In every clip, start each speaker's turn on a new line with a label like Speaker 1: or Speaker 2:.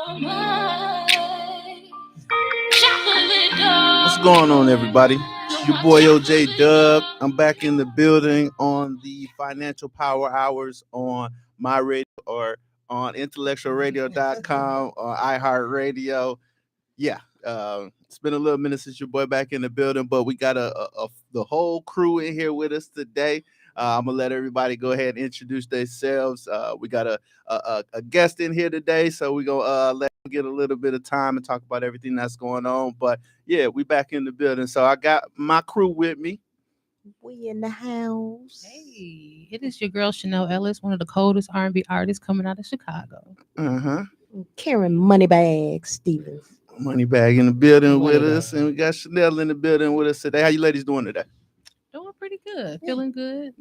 Speaker 1: What's going on, everybody? Your boy OJ Dub. I'm back in the building on the Financial Power Hours on my radio or on IntellectualRadio.com or iHeartRadio. Yeah, it's been a little minute since your boy back in the building, but we got the whole crew in here with us today. I'm gonna let everybody go ahead and introduce themselves. We got a guest in here today, so we gonna let him get a little bit of time and talk about everything that's going on. But yeah, we back in the building, so I got my crew with me.
Speaker 2: We in the house.
Speaker 3: Hey, it is your girl Chanel Ellis, one of the coldest R&B artists coming out of Chicago.
Speaker 2: Karen Moneybag Stevens.
Speaker 1: Moneybag in the building with us, and we got Chanel in the building with us today. How you ladies doing today?
Speaker 3: Doing pretty good, feeling good.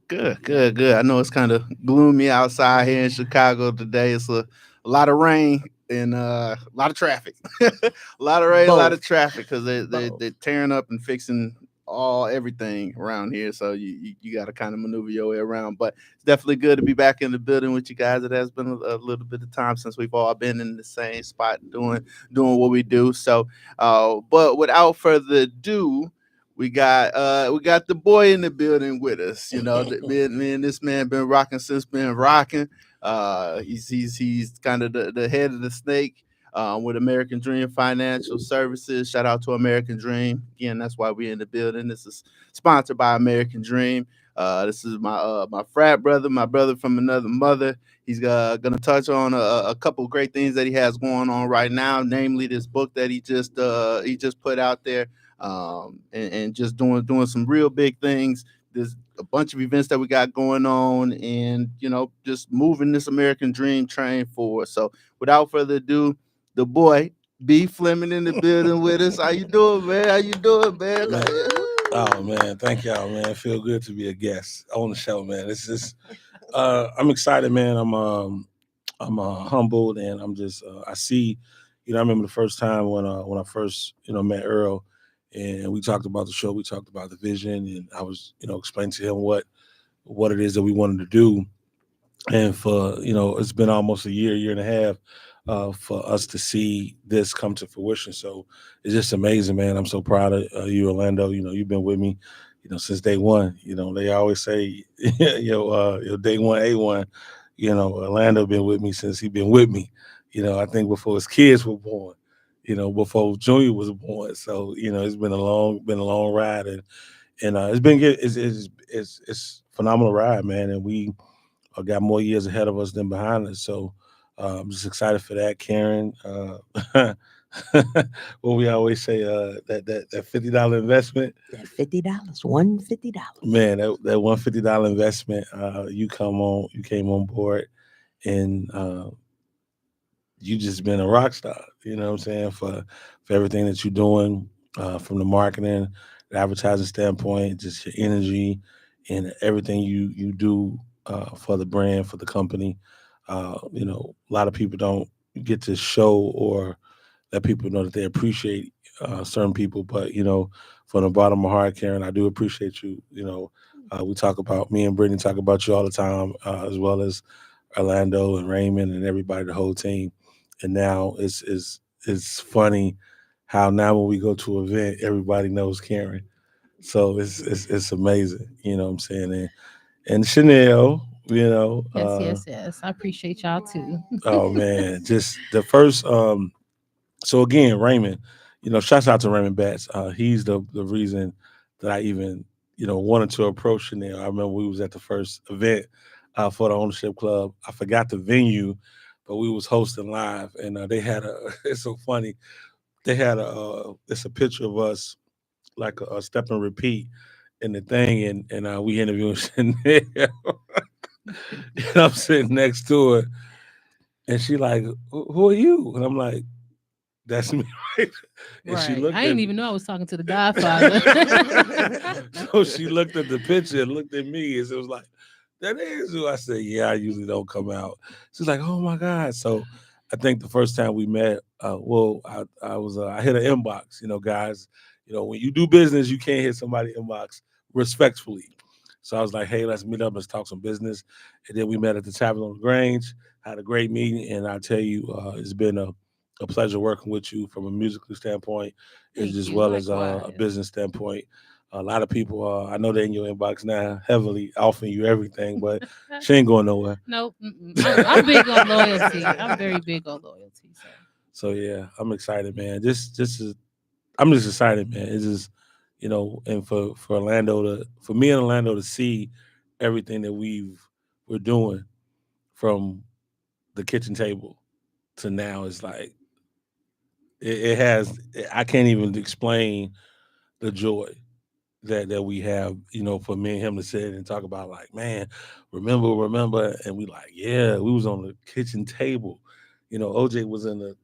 Speaker 1: Good. I know it's kind of gloomy outside here in Chicago today. It's a lot of rain and a lot of traffic. A lot of rain, a lot of traffic because they're tearing up and fixing everything around here. So you got to kind of maneuver your way around. But it's definitely good to be back in the building with you guys. It has been a little bit of time since we've all been in the same spot doing what we do. So, but without further ado, we got the boy in the building with us. You know, me and this man been rocking since been rocking. He's kind of the head of the snake with American Dream Financial Services. Shout out to American Dream. Again, that's why we're in the building. This is sponsored by American Dream. This is my frat brother, my brother from another mother. He's gonna touch on a couple great things that he has going on right now, namely this book that he just put out there. And just doing some real big things. There's a bunch of events that we got going on, and just moving this American Dream train forward. So, without further ado, the boy B Fleming in the building with us. How you doing, man?
Speaker 4: Oh man, thank y'all, man. It feel good to be a guest on the show, man. It's just, I'm excited, man. I'm humbled, and I'm just, I see, I remember the first time when I first, met Earl. And we talked about the show, we talked about the vision, and I was, explaining to him what it is that we wanted to do. And for, it's been almost a year and a half for us to see this come to fruition. So it's just amazing, man. I'm so proud of you, Orlando. You've been with me, since day one. They always say, your day one, A1, Orlando been with me since he been with me. I think before his kids were born. Before Junior was born. So, it's been a long ride, and it's been good. It's phenomenal ride, man. And we got more years ahead of us than behind us. So I'm just excited for that, Karen. What we always say, that $50 investment.
Speaker 2: That $50.
Speaker 4: Man, that $150 investment, you came on board, and you just been a rock star, you know what I'm saying, for everything that you're doing, from the marketing, the advertising standpoint, just your energy and everything you do for the brand, for the company. A lot of people don't get to show or let people know that they appreciate certain people, but, from the bottom of my heart, Karen, I do appreciate you. Me and Brittany talk about you all the time, as well as Orlando and Raymond and everybody, the whole team. And now it's funny how now when we go to an event, everybody knows Karen. So it's amazing, you know what I'm saying? And Chanel,
Speaker 3: Yes. I appreciate y'all too.
Speaker 4: Oh man, just the first. So again, Raymond, shouts out to Raymond Batts. He's the reason that I even wanted to approach Chanel. I remember we was at the first event for the Ownership Club. I forgot the venue, but we was hosting live, and they had it's so funny. They had it's a picture of us, like a step and repeat in the thing, and we interviewing Chanel. And I'm sitting next to her, and she like, "Who are you?" And I'm like, "That's me." Right? And
Speaker 3: right.
Speaker 4: She looked.
Speaker 3: I didn't even know I was talking to the Godfather.
Speaker 4: So she looked at the picture and looked at me, and it was like, "That is who." I said, "Yeah, I usually don't come out." She's like, "Oh my God!" So I think the first time we met, I hit an inbox. Guys, when you do business, you can't hit somebody inbox respectfully. So I was like, hey, let's meet up, let's talk some business. And then we met at the Tavern on the Grange, had a great meeting, and I tell you, it's been a pleasure working with you from a musical standpoint, as well as a business standpoint. A lot of people, I know they're in your inbox now, heavily offering you everything, but she ain't going nowhere.
Speaker 3: Nope. I'm big on loyalty. I'm very big on loyalty.
Speaker 4: So yeah, I'm excited, man. I'm just excited, man. It's just, and for for me and Orlando to see everything that we're doing from the kitchen table to now is like it has. I can't even explain the joy that we have, for me and him to sit and talk about, like, man, remember, and we like, yeah, we was on the kitchen table. OJ was in the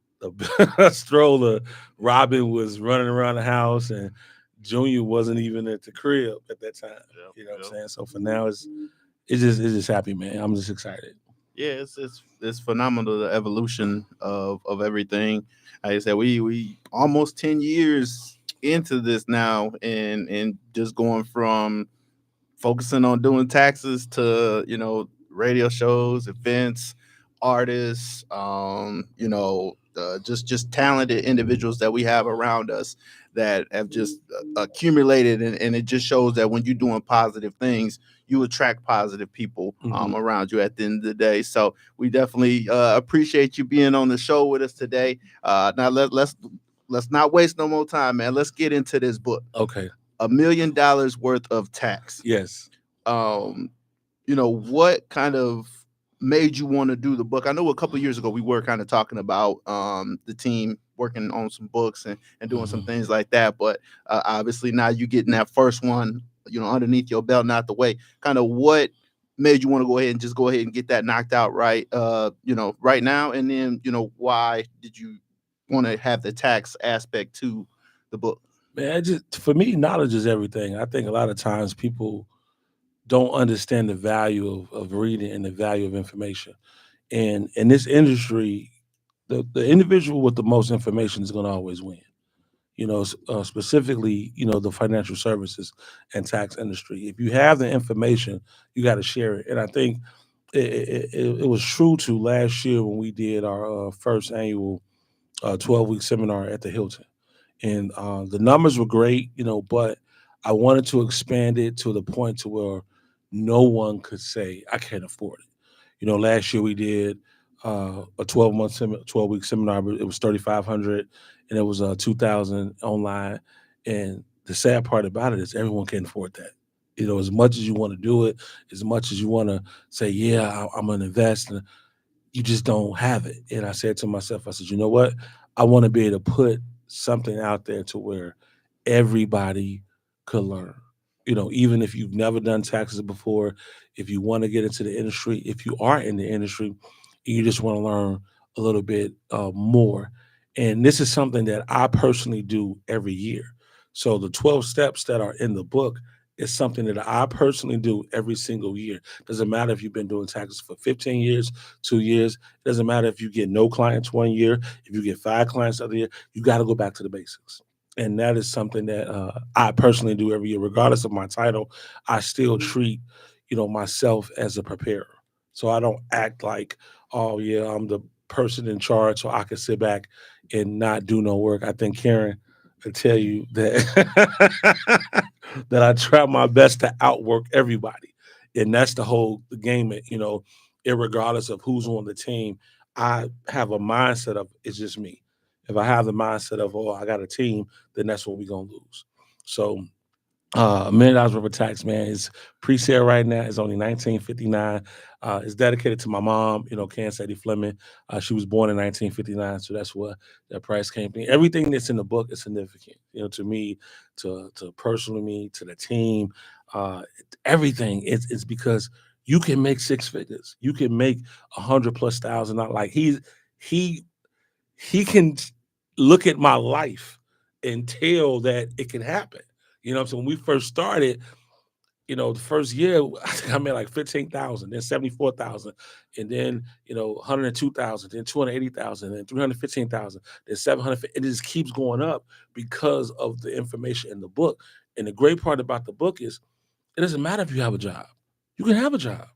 Speaker 4: stroller, Robin was running around the house, and Junior wasn't even at the crib at that time. What I'm saying? So for now, it's just happy, man. I'm just excited.
Speaker 1: Yeah, it's phenomenal, the evolution of everything. Like I said, we almost 10 years into this now, and just going from focusing on doing taxes to radio shows, events, artists, just talented individuals that we have around us that have just accumulated, and it just shows that when you're doing positive things, you attract positive people around you at the end of the day. So we definitely appreciate you being on the show with us today. Now let's not waste no more time, man. Let's get into this book.
Speaker 4: Okay.
Speaker 1: $1 million worth of tax.
Speaker 4: Yes.
Speaker 1: What kind of made you want to do the book? I know a couple of years ago we were kind of talking about the team working on some books and doing some things like that, but obviously now you getting that first one, underneath your belt, not the way. Kind of what made you want to go ahead and get that knocked out right now, and then why did you want to have the tax aspect to the book?
Speaker 4: Man, for me, knowledge is everything. I think a lot of times people don't understand the value of reading and the value of information. And in this industry, the individual with the most information is going to always win. Specifically, the financial services and tax industry. If you have the information, you got to share it. And I think it was true to last year when we did our first annual 12-week seminar at the Hilton. And the numbers were great, but I wanted to expand it to the point to where no one could say, I can't afford it. Last year we did a 12-week seminar, but it was $3,500 and it was 2,000 online. And the sad part about it is everyone can't afford that. As much as you want to do it, as much as you want to say, yeah, I'm going to invest, and you just don't have it. And I said to myself, I said, you know what? I want to be able to put something out there to where everybody could learn. Even if you've never done taxes before, if you want to get into the industry, if you are in the industry, and you just want to learn a little bit more. And this is something that I personally do every year. So the 12 steps that are in the book is something that I personally do every single year. Doesn't matter if you've been doing taxes for 15 years, 2 years. It doesn't matter if you get no clients 1 year. If you get 5 clients the other year, you got to go back to the basics. And that is something that I personally do every year, regardless of my title. I still treat, myself as a preparer. So I don't act like, oh yeah, I'm the person in charge, so I can sit back and not do no work. I think Karen will tell you that that I try my best to outwork everybody, and that's the whole game. Irregardless of who's on the team, I have a mindset of it's just me. If I have the mindset of, oh, I got a team, then that's what we're going to lose. So $1 million worth of tax, man, is pre-sale right now. It's only $19.59. It's dedicated to my mom, Ken Sadie Fleming. She was born in 1959, so that's where that price came from. Everything that's in the book is significant, to me, to personally me, to the team. Everything is because you can make 6 figures. You can make 100,000+. Not like he can look at my life and tell that it can happen. So when we first started, the first year, I think I made like 15,000, then 74,000, and then, 102,000, then 280,000, then 315,000, then 700. It just keeps going up because of the information in the book. And the great part about the book is It doesn't matter if you have a job. You can have a job.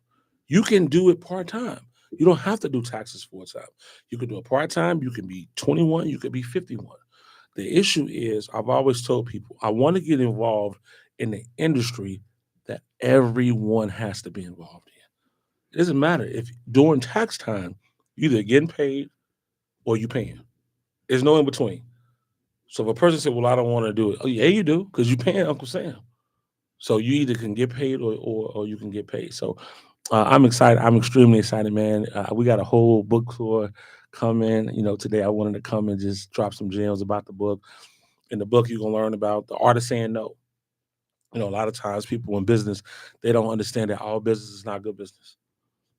Speaker 4: You can do it part-time. You don't have to do taxes full-time. You can do it part-time. You can be 21. You could be 51. The issue is, I've always told people, I want to get involved in the industry that everyone has to be involved in. It doesn't matter if during tax time, you either getting paid or you paying. There's no in between. So if a person said, well, I don't want to do it. Oh, yeah, you do, because you're paying Uncle Sam. So you either can get paid or you can get paid. So I'm excited. I'm extremely excited, man. We got a whole book tour coming. Today I wanted to come and just drop some gems about the book. In the book, you're going to learn about the art of saying no. A lot of times people in business, they don't understand that all business is not good business.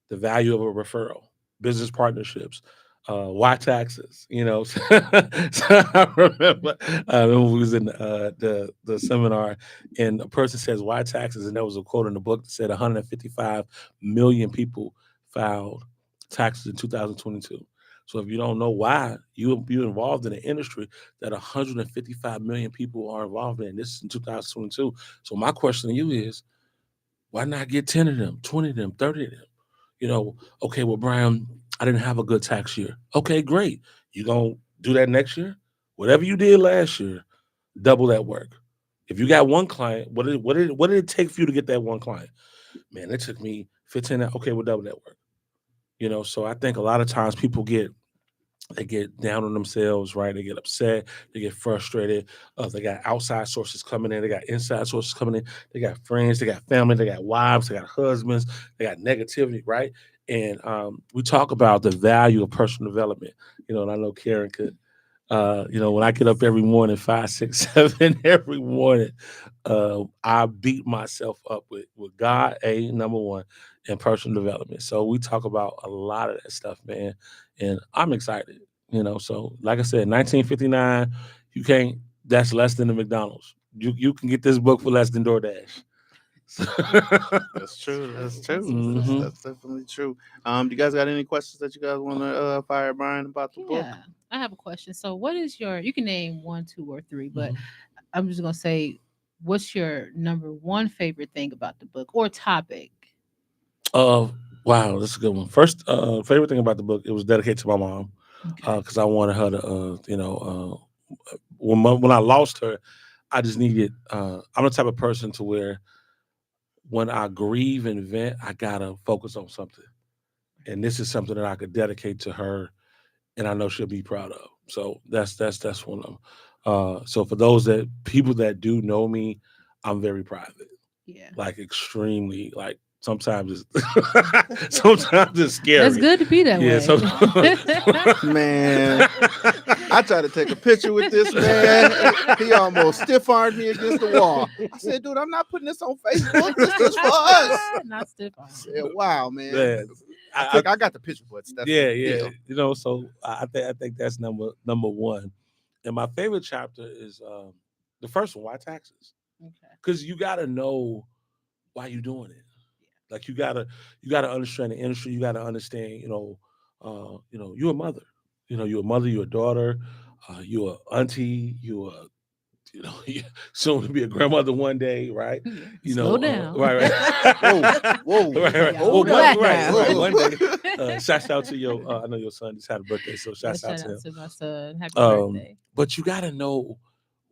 Speaker 4: The value of a referral, business partnerships, why taxes, So I remember when we was in the seminar and a person says, why taxes? And there was a quote in the book that said 155 million people filed taxes in 2022. So if you don't know why you're involved in an industry that 155 million people are involved in, this is in 2022. So my question to you is, why not get 10 of them, 20 of them, 30 of them? Okay, well, Brian, I didn't have a good tax year. Okay, great. You gonna do that next year? Whatever you did last year, double that work. If you got one client, what did it take for you to get that one client? Man, it took me 15 hours. Okay, we'll double that work. So I think a lot of times people they get down on themselves, right? They get upset, they get frustrated. They got outside sources coming in, they got inside sources coming in, they got friends, they got family, they got wives, they got husbands, they got negativity, right? And we talk about the value of personal development, and I know Karen could. When I get up every morning, 5, 6, 7, every morning, I beat myself up with God, number one, and personal development. So we talk about a lot of that stuff, man. And I'm excited, So like I said, 1959, you can't, that's less than the McDonald's. You can get this book for less than DoorDash.
Speaker 1: That's true. That's true.
Speaker 4: Mhm.
Speaker 1: That's definitely true. You guys got any questions that you guys want to fire Brian about the book?
Speaker 3: Yeah, I have a question. So, what is you can name one, two, or three, but
Speaker 4: Mhm.
Speaker 3: I'm just gonna say, what's your number one favorite thing about the book or topic?
Speaker 4: Uh, wow, that's a good one. First, favorite thing about the book, it was dedicated to my mom
Speaker 3: Okay.
Speaker 4: because I wanted her to, when I lost her, I just needed. I'm the type of person to where when I grieve and vent, I gotta focus on something, and this is something that I could dedicate to her, and I know she'll be proud of. So that's one of them. So for those that people that do know me, I'm very private,
Speaker 3: Yeah.
Speaker 4: like extremely, like sometimes it's sometimes it's scary.
Speaker 3: That's good to be that
Speaker 4: Yeah,
Speaker 3: way.
Speaker 4: so
Speaker 1: Man, I tried to take a picture with this man. He almost stiff armed me against the wall. I said, dude, I'm not putting this on Facebook. This is for us.
Speaker 3: Not stiff
Speaker 1: I
Speaker 3: arm.
Speaker 1: said, wow, man.
Speaker 4: Man,
Speaker 1: I got the picture, but that's
Speaker 4: yeah. So I think that's number one. And my favorite chapter is the first one, why taxes?
Speaker 3: Okay.
Speaker 4: Because you got to know why you're doing it. Like you gotta understand the industry. You gotta understand, you're a mother. You're a mother. You're a daughter. You're a auntie. You're a, you're soon to be a grandmother one day, right?
Speaker 3: Yeah. Slow down.
Speaker 4: Right.
Speaker 1: Whoa.
Speaker 4: Right.
Speaker 3: Yeah,
Speaker 4: Well,
Speaker 3: hold back
Speaker 4: right.
Speaker 3: now.
Speaker 4: One day. Shouts out to your. I know your son just had a birthday, so
Speaker 3: Yeah,
Speaker 4: shouts out
Speaker 3: shout
Speaker 4: to
Speaker 3: out
Speaker 4: him.
Speaker 3: to my son. Happy
Speaker 4: Um,
Speaker 3: birthday.
Speaker 4: but you gotta know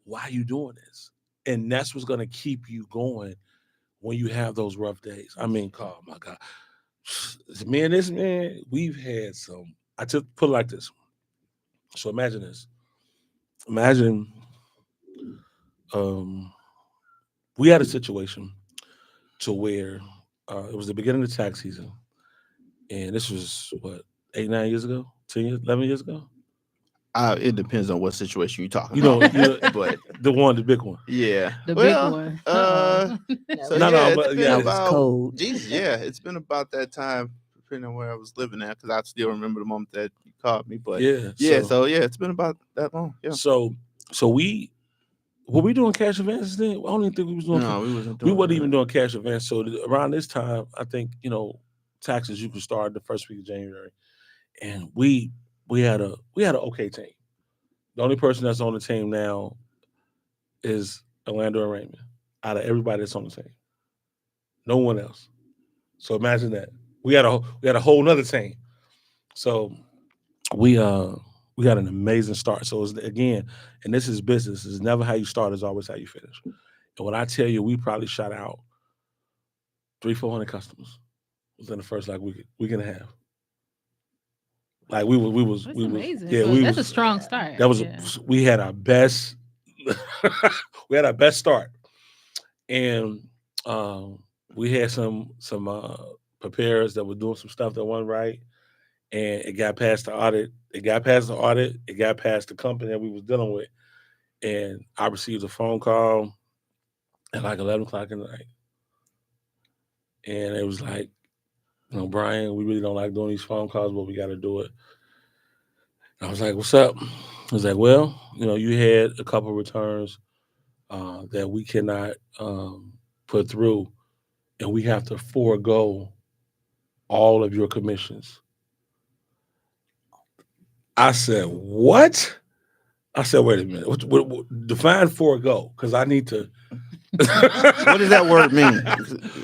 Speaker 4: why you doing this, and that's what's gonna keep you going when you have those rough days. I mean, oh my God. Me and this man, we've had some. I took put it like this. So imagine this. Imagine um, we had a situation to where it was the beginning of the tax season, and this was what 8, 9 years ago, 10 years, 11 years ago.
Speaker 1: It depends on what situation you're talking
Speaker 4: You know,
Speaker 1: about. But
Speaker 4: the big one.
Speaker 1: yeah,
Speaker 3: The big
Speaker 1: well,
Speaker 3: one.
Speaker 1: so
Speaker 4: No,
Speaker 1: yeah, it's
Speaker 4: but
Speaker 1: been
Speaker 4: yeah,
Speaker 2: That was
Speaker 1: about
Speaker 2: cold.
Speaker 1: Jesus. Yeah, it's been about that time, depending on where I was living at, because I still remember the moment that you called me. But
Speaker 4: yeah.
Speaker 1: yeah, so yeah, it's been about that long. Yeah.
Speaker 4: So we were we doing cash advances then? I don't even think we was doing.
Speaker 1: No, we wasn't
Speaker 4: We
Speaker 1: doing
Speaker 4: wasn't even
Speaker 1: that.
Speaker 4: doing cash advance. So around this time, I think taxes you could start the first week of January, and we had an okay team. The only person that's on the team now is Orlando and Raymond. Out of everybody that's on the team, No one else. So imagine that. We had a whole nother team. So we got an amazing start. So it's, again, and this is business. It's never how you start, it's always how you finish. And when I tell you, we probably shot out 300-400 customers within the first week and a half. Like we was
Speaker 3: amazing.
Speaker 4: Yeah,
Speaker 3: so that's a strong start.
Speaker 4: That was we had our best we had our best start. And we had some preparers that were doing some stuff that wasn't right, and it got past the audit. It got past the company that we was dealing with, and I received a phone call at like 11 o'clock at night, and it was like, Brian, we really don't like doing these phone calls, but we got to do it. And I was like, what's up? I was like, well, you had a couple of returns that we cannot put through, and we have to forego all of your commissions. I said, what? I said, wait a minute. What define forego, because I need to.
Speaker 1: What does that word mean?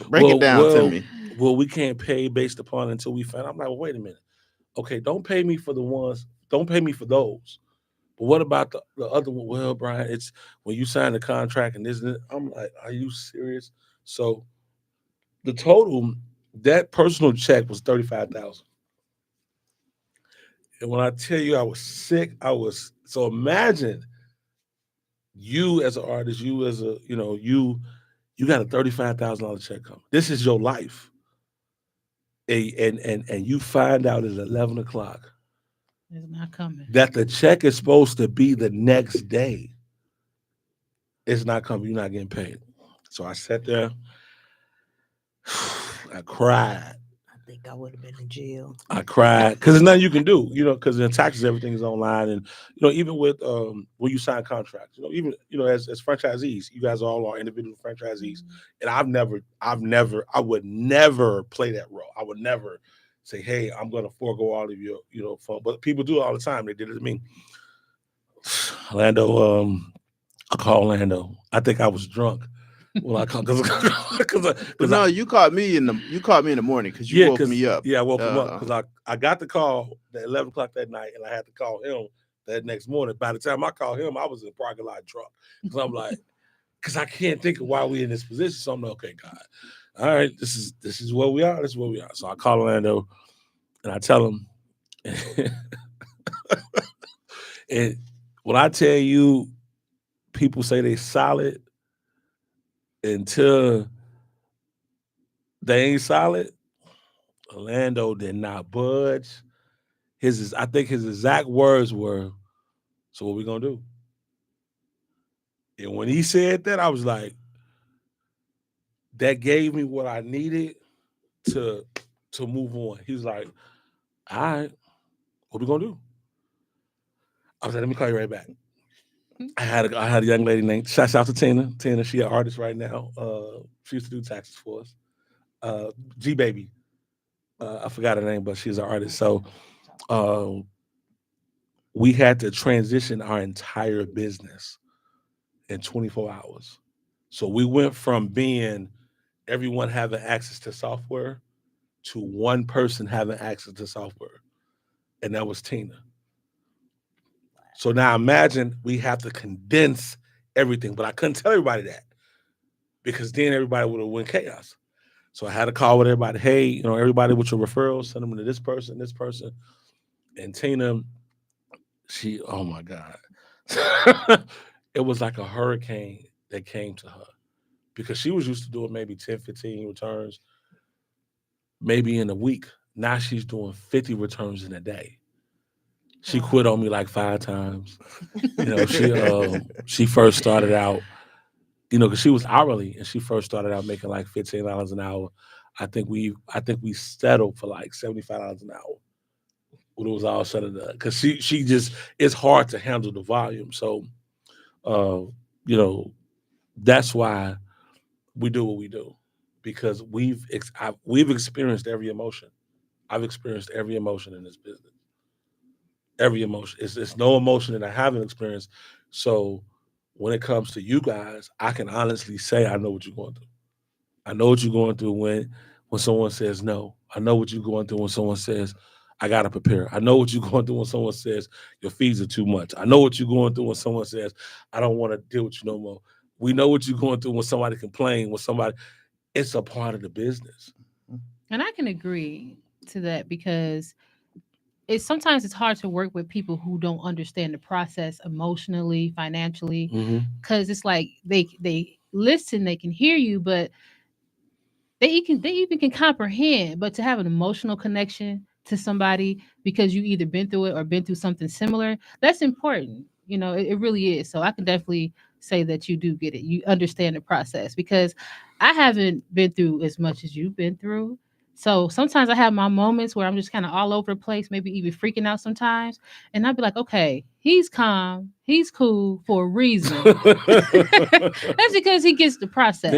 Speaker 1: Break it down to me.
Speaker 4: Well, we can't pay based upon until we find. I'm like, well, wait a minute. Okay, don't pay me for the ones. Don't pay me for those. But what about the other one? Well, Brian, it's when you sign the contract and this. I'm like, are you serious? So the total, that personal check was $35,000. And when I tell you I was sick, so imagine you as an artist, you as a, you got a $35,000 check coming. This is your life. And you find out at 11 o'clock.
Speaker 3: It's not coming.
Speaker 4: That the check is supposed to be the next day. It's not coming. You're not getting paid. So I sat there. I cried.
Speaker 2: I think I would have been in jail.
Speaker 4: I cried because there's nothing you can do, because in taxes, everything is online. And, even with when you sign contracts, even, as franchisees, you guys all are individual franchisees. And I would never play that role. I would never say, hey, I'm going to forego all of your, fun. But people do it all the time. They did it to me. Lando, I called Lando. I think I was drunk. Well, I called because
Speaker 1: no, you called me in the morning because you woke me up.
Speaker 4: Yeah, I woke him up because I got the call at 11 o'clock that night, and I had to call him that next morning. By the time I called him, I was in the parking lot drunk. Because I'm like, because I can't think of why we in this position. So I'm like, okay, God, all right, this is where we are. This is where we are. So I call Orlando, and I tell him, and when I tell you, people say they solid until they ain't solid. Orlando did not budge. I think his exact words were, so what we gonna do? And when he said that, I was like, that gave me what I needed to move on. He was like, all right, what we gonna do? I was like, let me call you right back. I had a young lady named, shout out to Tina. Tina, she an artist right now. She used to do taxes for us. G Baby. I forgot her name, but she's an artist. So we had to transition our entire business in 24 hours. So we went from being everyone having access to software to one person having access to software. And that was Tina. So now imagine we have to condense everything, but I couldn't tell everybody that because then everybody would have went chaos. So I had a call with everybody. Hey, everybody with your referrals, send them to this person. And Tina, oh my God. It was like a hurricane that came to her because she was used to doing maybe 10, 15 returns, maybe in a week. Now she's doing 50 returns in a day. She quit on me like 5 times. She first started out, because she was hourly and she first started out making like $15 an hour. I think we settled for like $75 an hour when it was all said and done. Because she just, it's hard to handle the volume. So, that's why we do what we do, because we've experienced every emotion. I've experienced every emotion in this business. Every emotion. It's no emotion that I haven't experienced. So when it comes to you guys, I can honestly say I know what you're going through. I know what you're going through when someone says no. I know what you're going through when someone says, I got to prepare. I know what you're going through when someone says your fees are too much. I know what you're going through when someone says, I don't want to deal with you no more. We know what you're going through when somebody complains, it's a part of the business.
Speaker 3: And I can agree to that because sometimes it's hard to work with people who don't understand the process emotionally, financially, because it's like they listen, they can hear you, but they even can comprehend. But to have an emotional connection to somebody because you either been through it or been through something similar, that's important. It really is. So I can definitely say that you do get it. You understand the process because I haven't been through as much as you've been through. So sometimes I have my moments where I'm just kind of all over the place, maybe even freaking out sometimes. And I'd be like, okay, he's calm, he's cool for a reason. That's because he gets the process.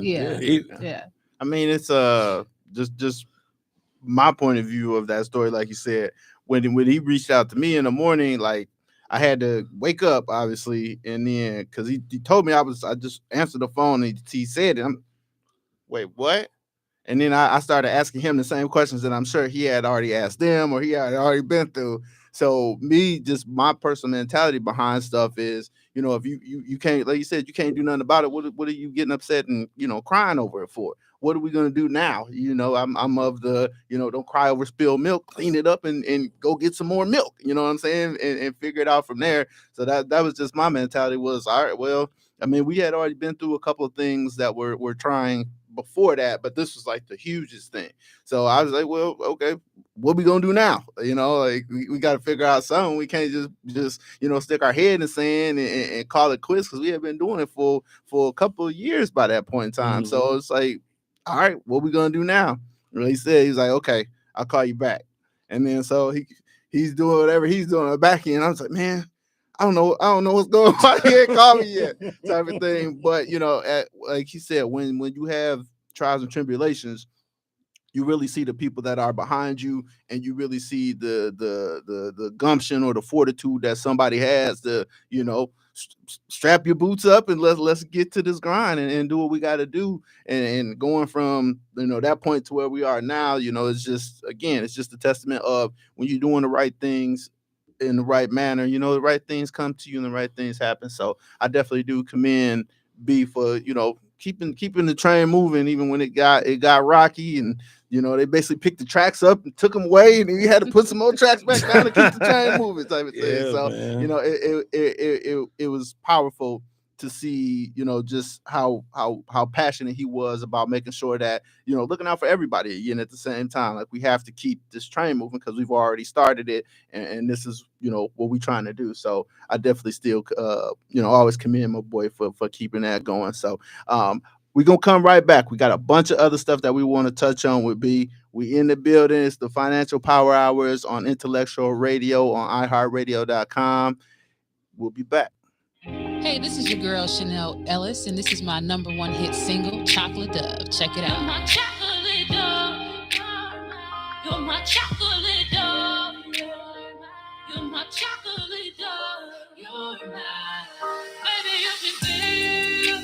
Speaker 3: Yeah.
Speaker 1: I mean, it's just my point of view of that story. Like you said, when he reached out to me in the morning, like I had to wake up, obviously, and then because he told me I just answered the phone and he said it. Wait, what? And then I started asking him the same questions that I'm sure he had already asked them or he had already been through. So my personal mentality behind stuff is, if you can't, like you said, you can't do nothing about it. What are you getting upset and, crying over it for? What are we going to do now? I'm of the, don't cry over spilled milk, clean it up and go get some more milk. You know what I'm saying? And figure it out from there. So that was just my mentality was, all right, well, I mean, we had already been through a couple of things that we're trying before that, but this was like the hugest thing. So I was like, well, okay, what we gonna do now? Like we got to figure out something. We can't just stick our head in the sand and call it quits because we have been doing it for a couple of years by that point in time. So it's like, all right, what we gonna do now? And he said, he's like, okay, I'll call you back. And then so he's doing whatever he's doing on the back end. I was like, man, I don't know what's going on. He ain't called me yet, type of thing. But like he said, when you have trials and tribulations, you really see the people that are behind you, and you really see the gumption or the fortitude that somebody has to strap your boots up and let's get to this grind and do what we got to do. And going from that point to where we are now, it's just a testament of when you're doing the right things in the right manner, the right things come to you and the right things happen. So I definitely do commend B for keeping the train moving even when it got rocky, and they basically picked the tracks up and took them away, and you had to put some more tracks back down to keep the train moving, type of thing. So man. It was powerful to see just how passionate he was about making sure that looking out for everybody, and at the same time, like, we have to keep this train moving because we've already started it, and this is what we're trying to do. So I definitely still always commend my boy for keeping that going. So we're gonna come right back. We got a bunch of other stuff that we want to touch on with B. We in the building. It's the Financial Power Hours on Intellectual Radio on iHeartRadio.com. We'll be back.
Speaker 5: Hey, this is your girl Chanel Ellis, and this is my #1 hit single, Chocolate Dove. Check it out. You're my chocolate dove. You're my chocolate dove. You're my chocolate dove. You're my baby, you can feel.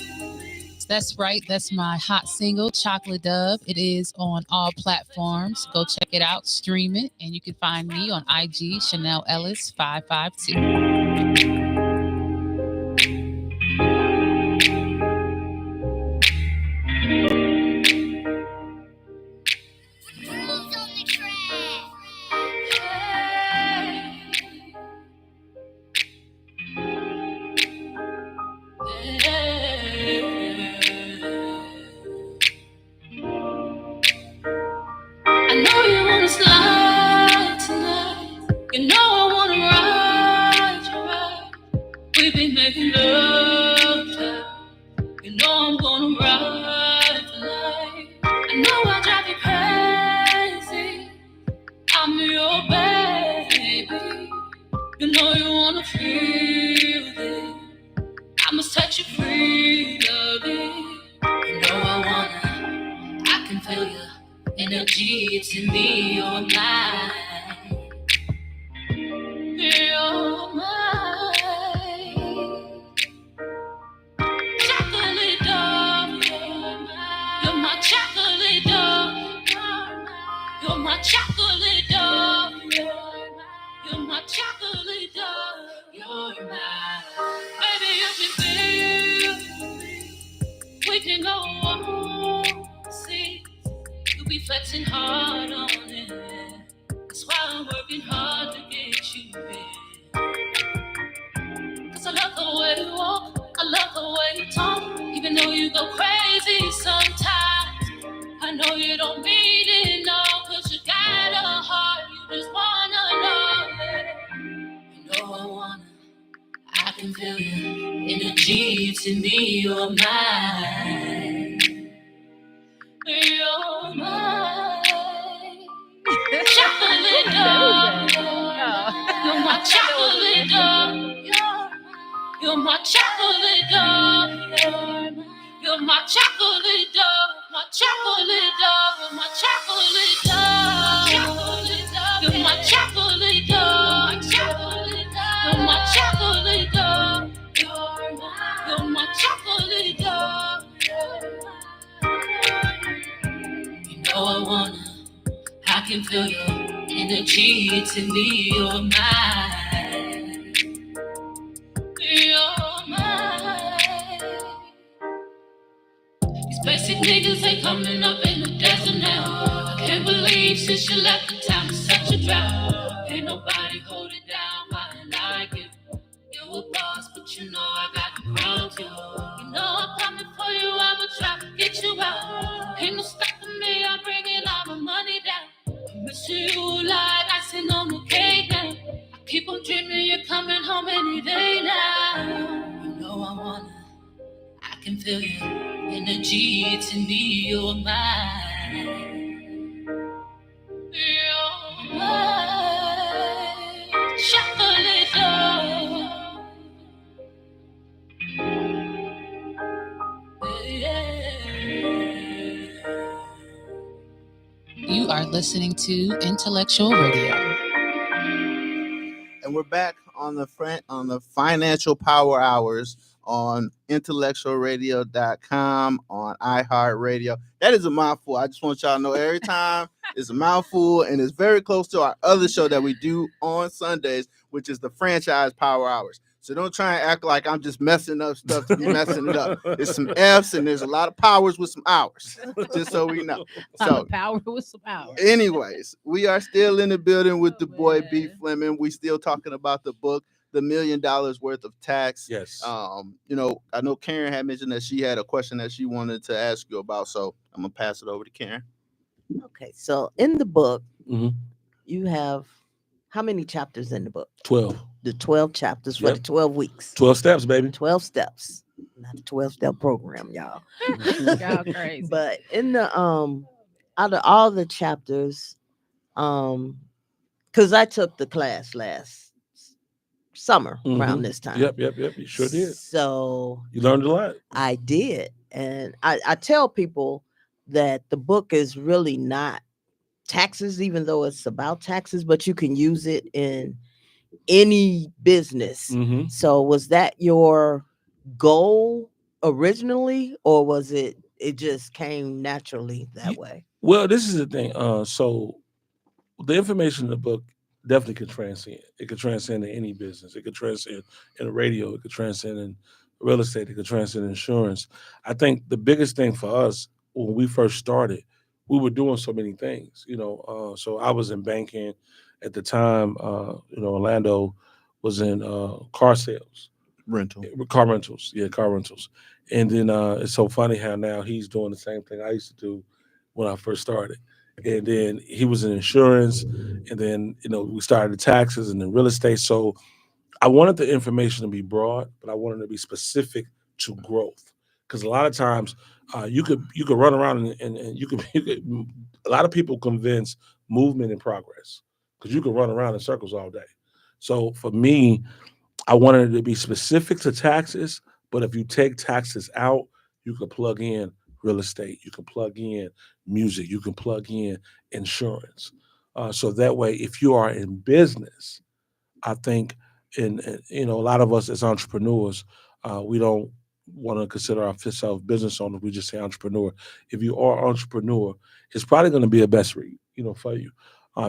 Speaker 5: That's right. That's my hot single, Chocolate Dove. It is on all platforms. Go check it out, stream it, and you can find me on IG, Chanel Ellis 552. It's in me, you're mine. You're mine. Chocolate dove, you're mine. Baby, you can feel we can go on. See, you be flexing hard on it. That's why I'm working hard to get you in. Cause I love the way you walk, I love the way you talk. Even though you go crazy sometimes, I know you don't mean it, no. Cause you got a heart, you just wanna know it. You know I wanna, I can feel your energy to me, you're mine. You're mine. Chocolate dog. You're my chocolate dog. You're my chocolate dog. You're my chocolate dog. My chocolate dog. You're my chocolate dog. You're my chocolate dog. You're my chocolate dog. You're my chocolate dog. You know I wanna, I can feel your energy to me, you're mine. You're mine. These basic niggas ain't coming up in the desert now. I can't believe since you left the town it's such a drought. Ain't nobody holding down mine like you. You a boss, but you know I got the crown too. You know I'm coming for you, I'ma try to get you out. Ain't no stopping me, I'm bringing all my money down. I'm missing you like icing on the cake now. I keep on dreaming you're coming home any day now. You know I wanna, I can feel your energy to me, you're mine. You're mine. Chocolate dog. You are listening to Intellectual Radio.
Speaker 1: And we're back on the Financial Power Hours on IntellectualRadio.com, on iHeartRadio. That is a mouthful. I just want y'all to know every time it's a mouthful, and it's very close to our other show that we do on Sundays, which is the Franchise Power Hours. So don't try and act like I'm just messing up stuff to be messing it up. There's some F's and there's a lot of powers with some hours, just so we know. So
Speaker 3: power with some power.
Speaker 1: Anyways, we are still in the building with the boy
Speaker 3: man.
Speaker 1: B. Fleming. We still talking about the book, The $1 Million Worth of Tax.
Speaker 4: Yes.
Speaker 1: You know, I know Karen had mentioned that she had a question that she wanted to ask you about, so I'm gonna pass it over to Karen.
Speaker 2: Okay, so in the book,
Speaker 4: Mhm.
Speaker 2: you have how many chapters in the book?
Speaker 4: 12.
Speaker 2: The 12 chapters for
Speaker 4: Yep.
Speaker 2: the 12 weeks.
Speaker 4: 12 steps, baby.
Speaker 2: 12 steps. Not a 12-step program, y'all.
Speaker 3: Y'all crazy.
Speaker 2: But in the out of all the chapters, because I took the class last summer around this time.
Speaker 4: Yep. You sure did.
Speaker 2: So
Speaker 4: You learned a lot.
Speaker 2: I did. And I tell people that the book is really not taxes, even though it's about taxes, but you can use it in any business.
Speaker 4: Mm-hmm.
Speaker 2: So was that your goal originally, or was it just came naturally that way?
Speaker 4: Well, this is the thing. So the information in the book definitely could transcend. It could transcend in any business. It could transcend in the radio. It could transcend in real estate. It could transcend in insurance. I think the biggest thing for us when we first started, we were doing so many things. So I was in banking at the time. Orlando was in car sales. Car rentals. And then it's so funny how now he's doing the same thing I used to do when I first started. And then he was in insurance, and then we started the taxes and then real estate. So I wanted the information to be broad, but I wanted it to be specific to growth. Because a lot of times you could run around and you could a lot of people convince movement and progress, because you could run around in circles all day. So for me, I wanted it to be specific to taxes, but if you take taxes out, you could plug in real estate, you can plug in music, you can plug in insurance. So that way, if you are in business, I think, a lot of us as entrepreneurs, we don't want to consider ourselves business owners. We just say entrepreneur. If you are an entrepreneur, it's probably going to be a best read, for you,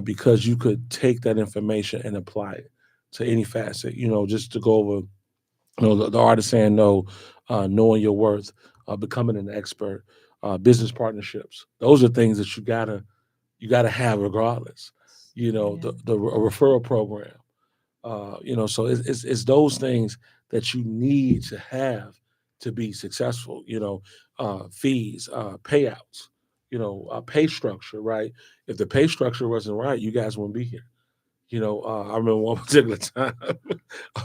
Speaker 4: because you could take that information and apply it. to any facet. Just to go over, the art of saying no, knowing your worth, becoming an expert, business partnerships. Those are things that you gotta have regardless. The a referral program. So it's those things that you need to have to be successful. Fees, payouts, pay structure, right? If the pay structure wasn't right, you guys wouldn't be here. I remember one particular time,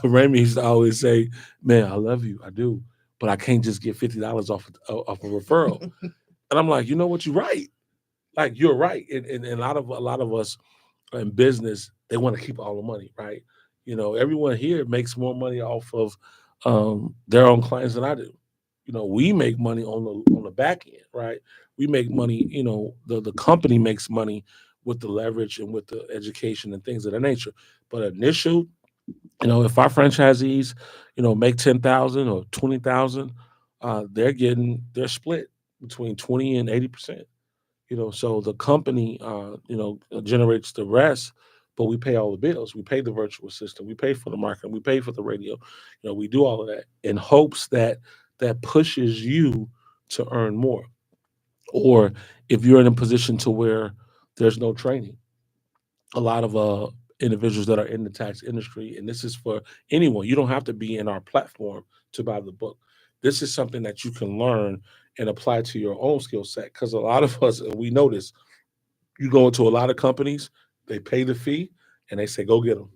Speaker 4: Raymond used to always say, "Man, I love you, I do, but I can't just get $50 off a referral." And I'm like, you know what, you're right. Like you're right, and a lot of us in business, they want to keep all the money, right? Everyone here makes more money off of their own clients than I do. We make money on the back end, right? We make money. The company makes money with the leverage and with the education and things of that nature. But initial, if our franchisees, make 10,000 or 20,000, they're split between 20 and 80%. So the company generates the rest, but we pay all the bills. We pay the virtual assistant, we pay for the marketing, we pay for the radio. We do all of that in hopes that that pushes you to earn more. Or if you're in a position to where there's no training, a lot of individuals that are in the tax industry, and this is for anyone. You don't have to be in our platform to buy the book. This is something that you can learn and apply to your own skill set. Because a lot of us, and we notice, you go into a lot of companies, they pay the fee, and they say, go get them.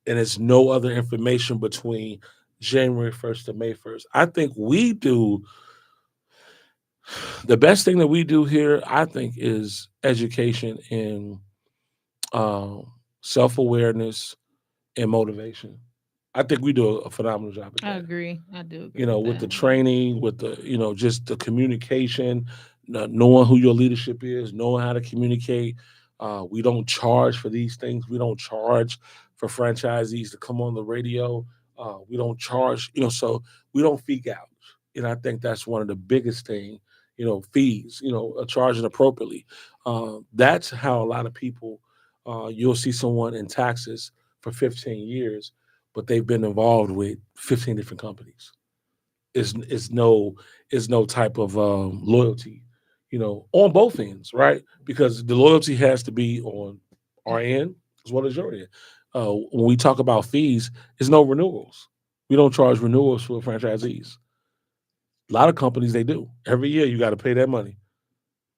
Speaker 4: And it's no other information between January 1st to May 1st. I think we do the best thing that we do here, I think, is education and self-awareness and motivation. I think we do a phenomenal job at
Speaker 3: I
Speaker 4: that.
Speaker 3: agree. I do agree.
Speaker 4: With the training, with the, just the communication, knowing who your leadership is, knowing how to communicate. We don't charge for these things. We don't charge for franchisees to come on the radio. We don't charge, so we don't fee out. And I think that's one of the biggest things, fees, charging appropriately. That's how a lot of people, you'll see someone in taxes for 15 years, but they've been involved with 15 different companies. Is no type of loyalty, on both ends, right? Because the loyalty has to be on our end as well as your end. When we talk about fees, there's no renewals. We don't charge renewals for franchisees. A lot of companies, they do. Every year you got to pay that money.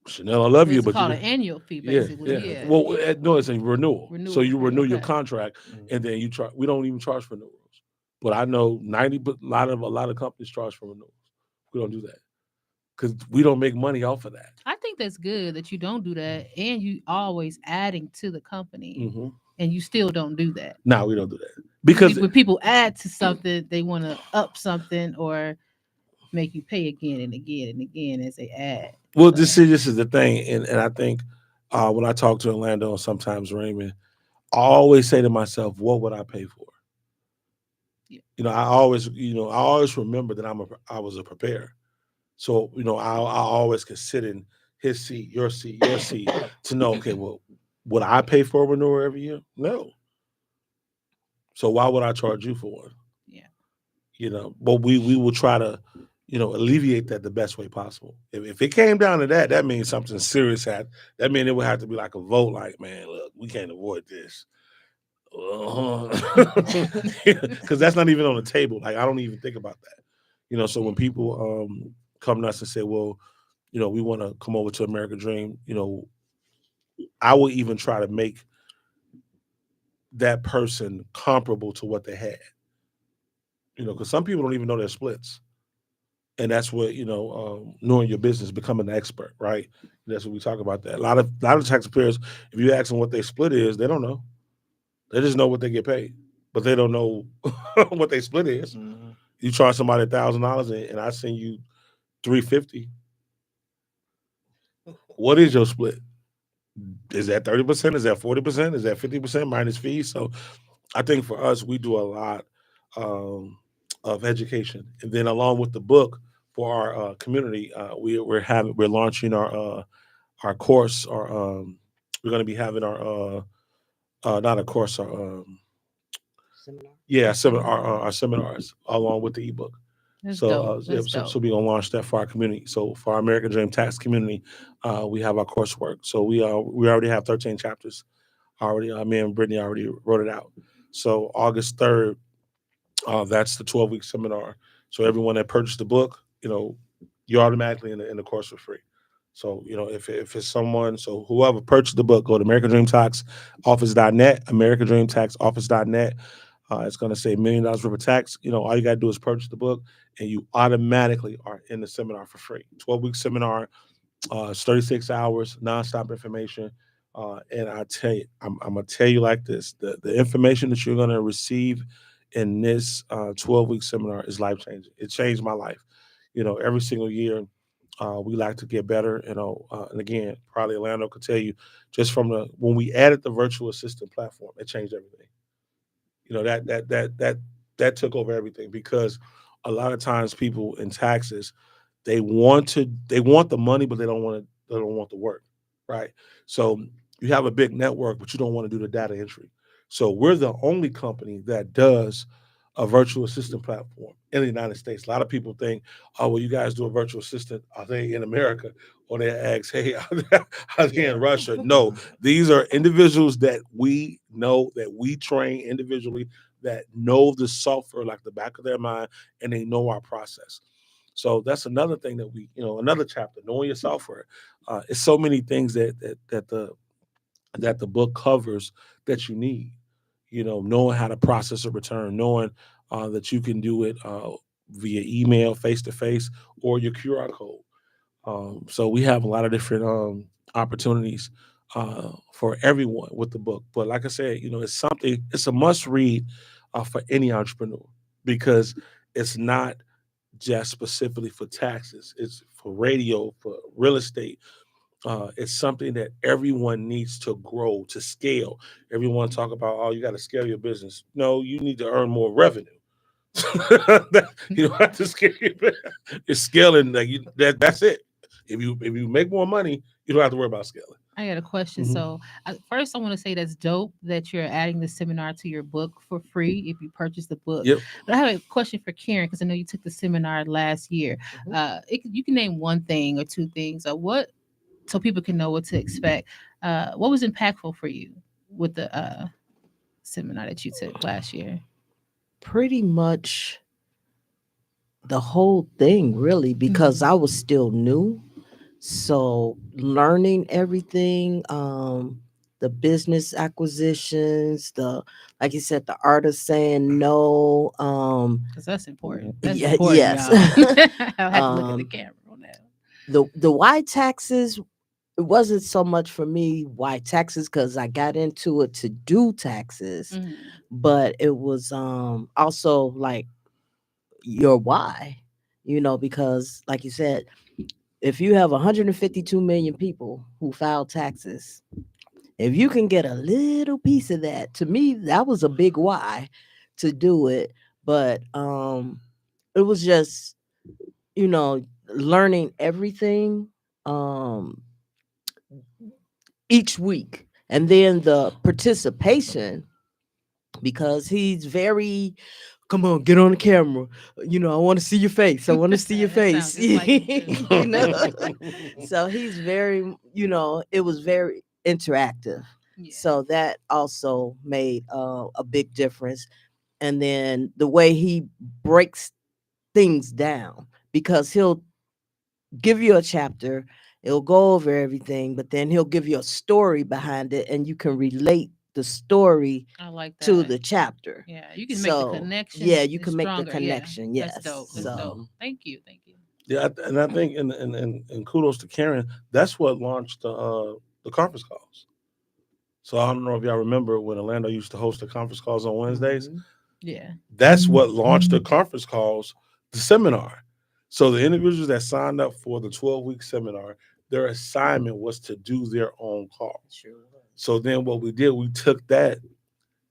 Speaker 4: Chanel, I love you,
Speaker 3: It's
Speaker 4: but
Speaker 3: called
Speaker 4: you
Speaker 3: an annual fee,
Speaker 4: yeah,
Speaker 3: basically.
Speaker 4: yeah.
Speaker 3: Yeah.
Speaker 4: Well, no, it's a renewal. So you
Speaker 3: fee,
Speaker 4: renew your
Speaker 3: okay.
Speaker 4: contract, and then you charge. We don't even charge for renewals. But I know 90, but a lot of companies charge for renewals. We don't do that because we don't make money off of that.
Speaker 3: I think that's good that you don't do that, and you always adding to the company, and you still don't do that.
Speaker 4: No, we don't do that because
Speaker 3: when people add to something, they want to up something or make you pay again and again and again as they add.
Speaker 4: Well, this is the thing, and I think when I talk to Orlando and sometimes Raymond, I always say to myself, what would I pay for? Yeah. I always remember that I was a preparer. So, I always could sit in his seat, your seat to know, okay, well, would I pay for a renewal every year? No. So why would I charge you for one? Yeah. But we will try to, alleviate that the best way possible. If it came down to that, that means something serious had. That means it would have to be like a vote, like, man, look, we can't avoid this. Because that's not even on the table. Like, I don't even think about that. So when people come to us and say, well, we want to come over to American Dream, I will even try to make that person comparable to what they had. Because some people don't even know their splits. And that's what, knowing your business, becoming an expert, right? That's what we talk about that. A lot of taxpayers, if you ask them what their split is, they don't know. They just know what they get paid, but they don't know what their split is. Mm-hmm. You charge somebody $1,000 and I send you $350. What is your split? Is that 30%? Is that 40%? Is that 50% minus fees? So I think for us, we do a lot of education, and then along with the book for our community, we're launching our course. We're going to be having our not a course,
Speaker 2: seminar?
Speaker 4: Yeah, our seminars along with the ebook.
Speaker 3: That's
Speaker 4: So,
Speaker 3: dope. That's
Speaker 4: so
Speaker 3: dope.
Speaker 4: we're gonna launch that for our community. So for our American Dream Tax community, we have our coursework. So we already have 13 chapters. Already, me and Brittany already wrote it out. So August 3rd, that's the 12-week seminar. So everyone that purchased the book, you're automatically in the course for free. So, if it's someone, so whoever purchased the book, go to AmericanDreamTaxOffice.net, AmericanDreamTaxOffice.net. It's going to say $1 million worth of tax. All you got to do is purchase the book and you automatically are in the seminar for free. 12-week seminar, it's 36 hours, nonstop information. And I tell you, I'm going to tell you like this, the information that you're going to receive in this 12-week seminar is life-changing. It changed my life. Every single year, we like to get better, and again, probably Orlando could tell you, just from when we added the virtual assistant platform, it changed everything. That took over everything, because a lot of times people in taxes, they want the money, but they don't want the work, right? So you have a big network, but you don't want to do the data entry. So we're the only company that does a virtual assistant platform in the United States. A lot of people think, oh, well, you guys do a virtual assistant. Are they in America? Or they ask, hey, are they in Russia? No, these are individuals that we know, that we train individually, that know the software like the back of their mind, and they know our process. So that's another thing that another chapter, knowing your software. It's so many things that the book covers that you need. Knowing how to process a return, knowing that you can do it via email, face to face, or your QR code. So we have a lot of different opportunities for everyone with the book. But like I said, it's a must read for any entrepreneur, because it's not just specifically for taxes. It's for radio, for real estate. It's something that everyone needs to grow, to scale. Everyone talk about, oh, you got to scale your business. No, you need to earn more revenue. You don't have to scale your business. It's scaling. That's it. If you make more money, you don't have to worry about scaling.
Speaker 3: I got a question.
Speaker 4: Mhm.
Speaker 3: So, first, I want to say that's dope that you're adding the seminar to your book for free if you purchase the book.
Speaker 4: Yep.
Speaker 3: But I have a question for Karen, because I know you took the seminar last year. You can name one thing or two things, or what, so people can know what to expect. What was impactful for you with the seminar that you took last year?
Speaker 2: Pretty much the whole thing, really, because I was still new. So learning everything, the business acquisitions, like you said, the art of saying no.
Speaker 3: Because that's important. That's
Speaker 2: Yeah,
Speaker 3: important,
Speaker 2: yes.
Speaker 3: y'all. I had to look at the
Speaker 2: Um,
Speaker 3: camera on that.
Speaker 2: the why taxes, it wasn't so much for me why taxes, because I got into it to do taxes, but it was also like your why, because like you said, if you have 152 million people who file taxes, if you can get a little piece of that, to me, that was a big why to do it. But it was just, learning everything each week. And then the participation, because he's very, come on, get on the camera. I want to see your face. I want to see your
Speaker 3: That
Speaker 2: face.
Speaker 3: sounds just like him, too.
Speaker 2: you know? So he's very, it was very interactive.
Speaker 3: Yeah.
Speaker 2: So that also made a big difference. And then the way he breaks things down, because he'll give you a chapter, he'll go over everything, but then he'll give you a story behind it, and you can relate the story
Speaker 3: I like that.
Speaker 2: to the chapter.
Speaker 3: Yeah, you can make the connection.
Speaker 2: Yeah, you
Speaker 3: it's
Speaker 2: can make the
Speaker 3: stronger.
Speaker 2: connection.
Speaker 3: Yeah,
Speaker 2: Yes.
Speaker 3: that's dope. That's
Speaker 2: So
Speaker 3: dope. Thank you. Thank you.
Speaker 4: Yeah, and I think, and kudos to Karen. That's what launched the conference calls. So I don't know if y'all remember when Orlando used to host the conference calls on Wednesdays.
Speaker 3: Yeah.
Speaker 4: That's what launched the conference calls, the seminar. So the individuals that signed up for the 12-week seminar, their assignment was to do their own call.
Speaker 2: Sure.
Speaker 4: So then what we did, we took that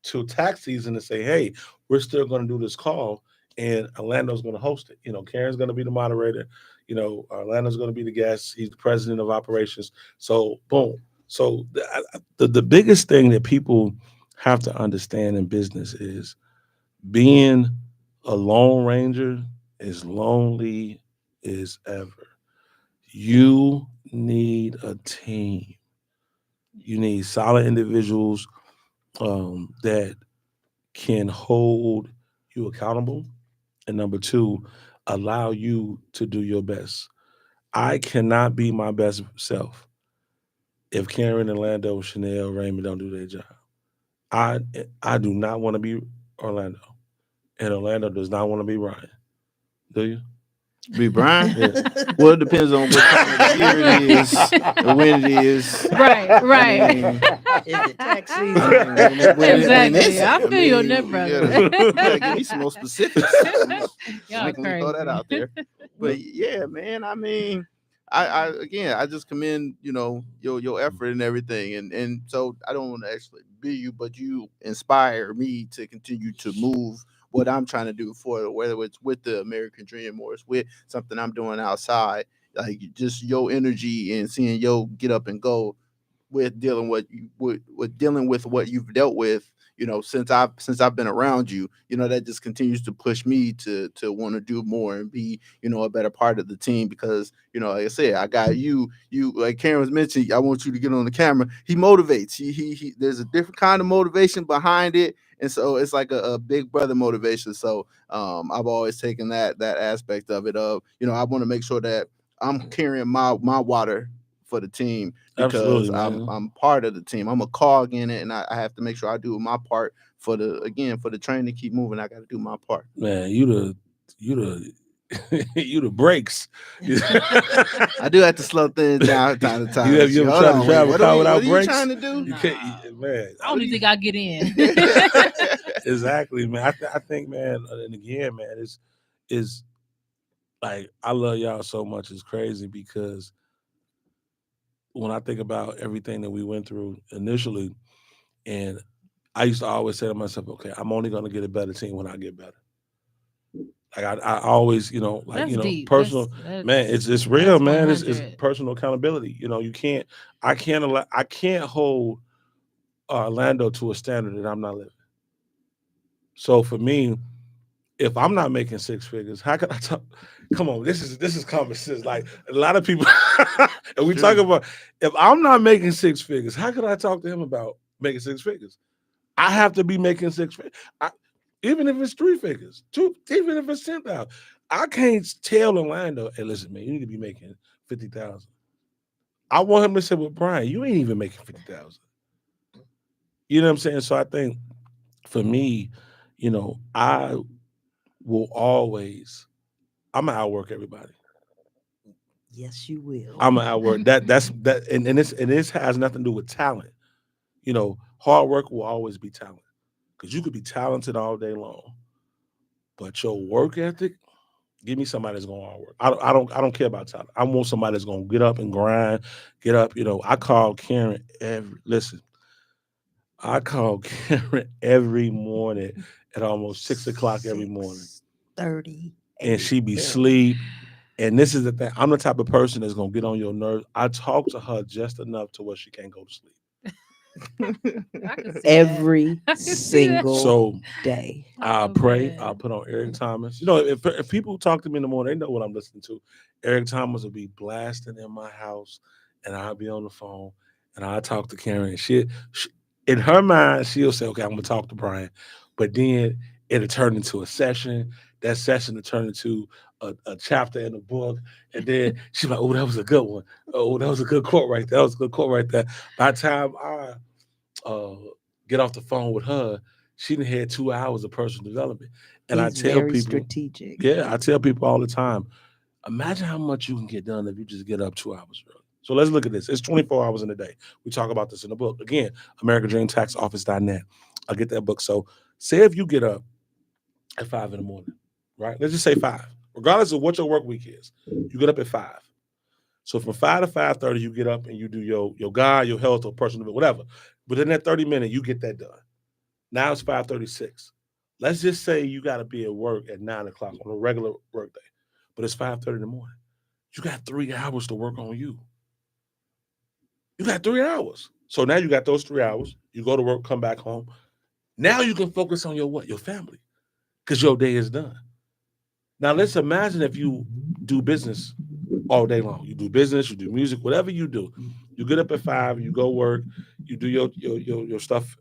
Speaker 4: to tax season and say, hey, we're still going to do this call, and Orlando's going to host it. Karen's going to be the moderator. Orlando's going to be the guest. He's the president of operations. So boom. So the biggest thing that people have to understand in business is being a Lone Ranger is lonely as ever. You need a team. You need solid individuals that can hold you accountable. And number two, allow you to do your best. I cannot be my best self if Karen, Orlando, Chanel, Raymond don't do their job. I I do not want to be Orlando, and Orlando does not want to be Ryan. Do you?
Speaker 1: Be Brian?
Speaker 4: Yeah.
Speaker 1: Well, it depends on what time of the year it is and when it is.
Speaker 3: Right, right.
Speaker 1: I mean,
Speaker 2: Is it tax
Speaker 1: I
Speaker 2: season?
Speaker 1: mean, when
Speaker 3: Exactly.
Speaker 1: is it?
Speaker 3: I feel you on that,
Speaker 1: we
Speaker 3: brother.
Speaker 1: gotta give me some more specifics.
Speaker 3: Y'all
Speaker 1: We can throw that
Speaker 3: crazy.
Speaker 1: out there. But yeah, man, I mean, I again, I just commend your effort and everything, and so I don't want to actually be you, but you inspire me to continue to move what I'm trying to do for it, whether it's with the American Dream or it's with something I'm doing outside. Like just your energy and seeing yo get up and go with dealing with dealing with what you've dealt with, since I've been around you, that just continues to push me to want to do more and be, a better part of the team because, like I said, I got you like Karen was mentioning, I want you to get on the camera. He motivates. He there's a different kind of motivation behind it. And so it's like a big brother motivation. So I've always taken that aspect of it I want to make sure that I'm carrying my water for the team because
Speaker 4: Absolutely, man.
Speaker 1: I'm part of the team. I'm a cog in it, and I have to make sure I do my part for the train to keep moving. I got to do my part.
Speaker 4: Man, you the you the brakes.
Speaker 1: I do have to slow things down time to time.
Speaker 4: You ever
Speaker 1: Hold
Speaker 4: tried to
Speaker 1: on,
Speaker 4: drive a
Speaker 1: what
Speaker 4: car
Speaker 1: are you
Speaker 4: without brakes?
Speaker 1: trying to do?
Speaker 4: You can't, man.
Speaker 3: I don't even think I get in.
Speaker 4: Exactly, man. I think, man, and again, man, is like I love y'all so much. It's crazy because when I think about everything that we went through initially, and I used to always say to myself, okay, I'm only going to get a better team when I get better. Like I always,
Speaker 3: That's deep.
Speaker 4: personal,
Speaker 3: That's
Speaker 4: man. It's real,
Speaker 3: that's
Speaker 4: man. It's
Speaker 3: 100.
Speaker 4: personal accountability. I can't hold Orlando to a standard that I'm not living. So for me, if I'm not making six figures, how can I talk? Come on, this is common sense. Like a lot of people, and we talk about if I'm not making six figures, how could I talk to him about making six figures? I have to be making six figures. Even if it's three figures, even if it's 10,000. I can't tell Orlando, hey, listen, man, you need to be making 50,000. I want him to say, well, Brian, you ain't even making 50,000. You know what I'm saying? So I think for me, I will always, I'm gonna outwork everybody.
Speaker 2: Yes, you will.
Speaker 4: I'm gonna outwork that, and this has nothing to do with talent. Hard work will always be talent because you could be talented all day long, but your work ethic. Give me somebody that's gonna hard work. I don't care about talent. I want somebody that's gonna get up and grind, get up. I call Karen I call Karen every morning at almost 6:00 every morning.
Speaker 2: 30.
Speaker 4: And she be asleep. And this is the thing. I'm the type of person that's gonna get on your nerves. I talk to her just enough to where she can't go to sleep.
Speaker 2: Every single day.
Speaker 4: I'll pray. I'll put on Eric Thomas. If people talk to me in the morning, they know what I'm listening to. Eric Thomas will be blasting in my house, and I'll be on the phone, and I'll talk to Karen. And she in her mind, she'll say, "Okay, I'm gonna talk to Brian," but then it'll turn into a session. That session will turn into a chapter in a book, and then she's like, "Oh, that was a good one. Oh, that was a good quote right there. That was a good quote right there." By the time I get off the phone with her, she done had 2 hours of personal development. And
Speaker 2: He's
Speaker 4: I tell
Speaker 2: very
Speaker 4: people,
Speaker 2: strategic.
Speaker 4: yeah, I tell people all the time, imagine how much you can get done if you just get up 2 hours early. So let's look at this. It's 24 hours in a day. We talk about this in the book. Again, AmericanDreamTaxOffice.net. I'll get that book. So say if you get up at 5 in the morning, right? Let's just say 5. Regardless of what your work week is, you get up at 5. So from 5 to 5:30, you get up and you do your guide, your health or personal, whatever. Within that 30 minutes, you get that done. Now it's 5:36. Let's just say you got to be at work at 9 o'clock on a regular work day, but it's 5:30 in the morning. You got 3 hours to work on you. You got 3 hours. So now you got those 3 hours. You go to work, come back home. Now you can focus on your what? Your family. because your day is done. Now let's imagine if you do business all day long. You do business, you do music, whatever you do. You get up at 5, you go work, you do your stuff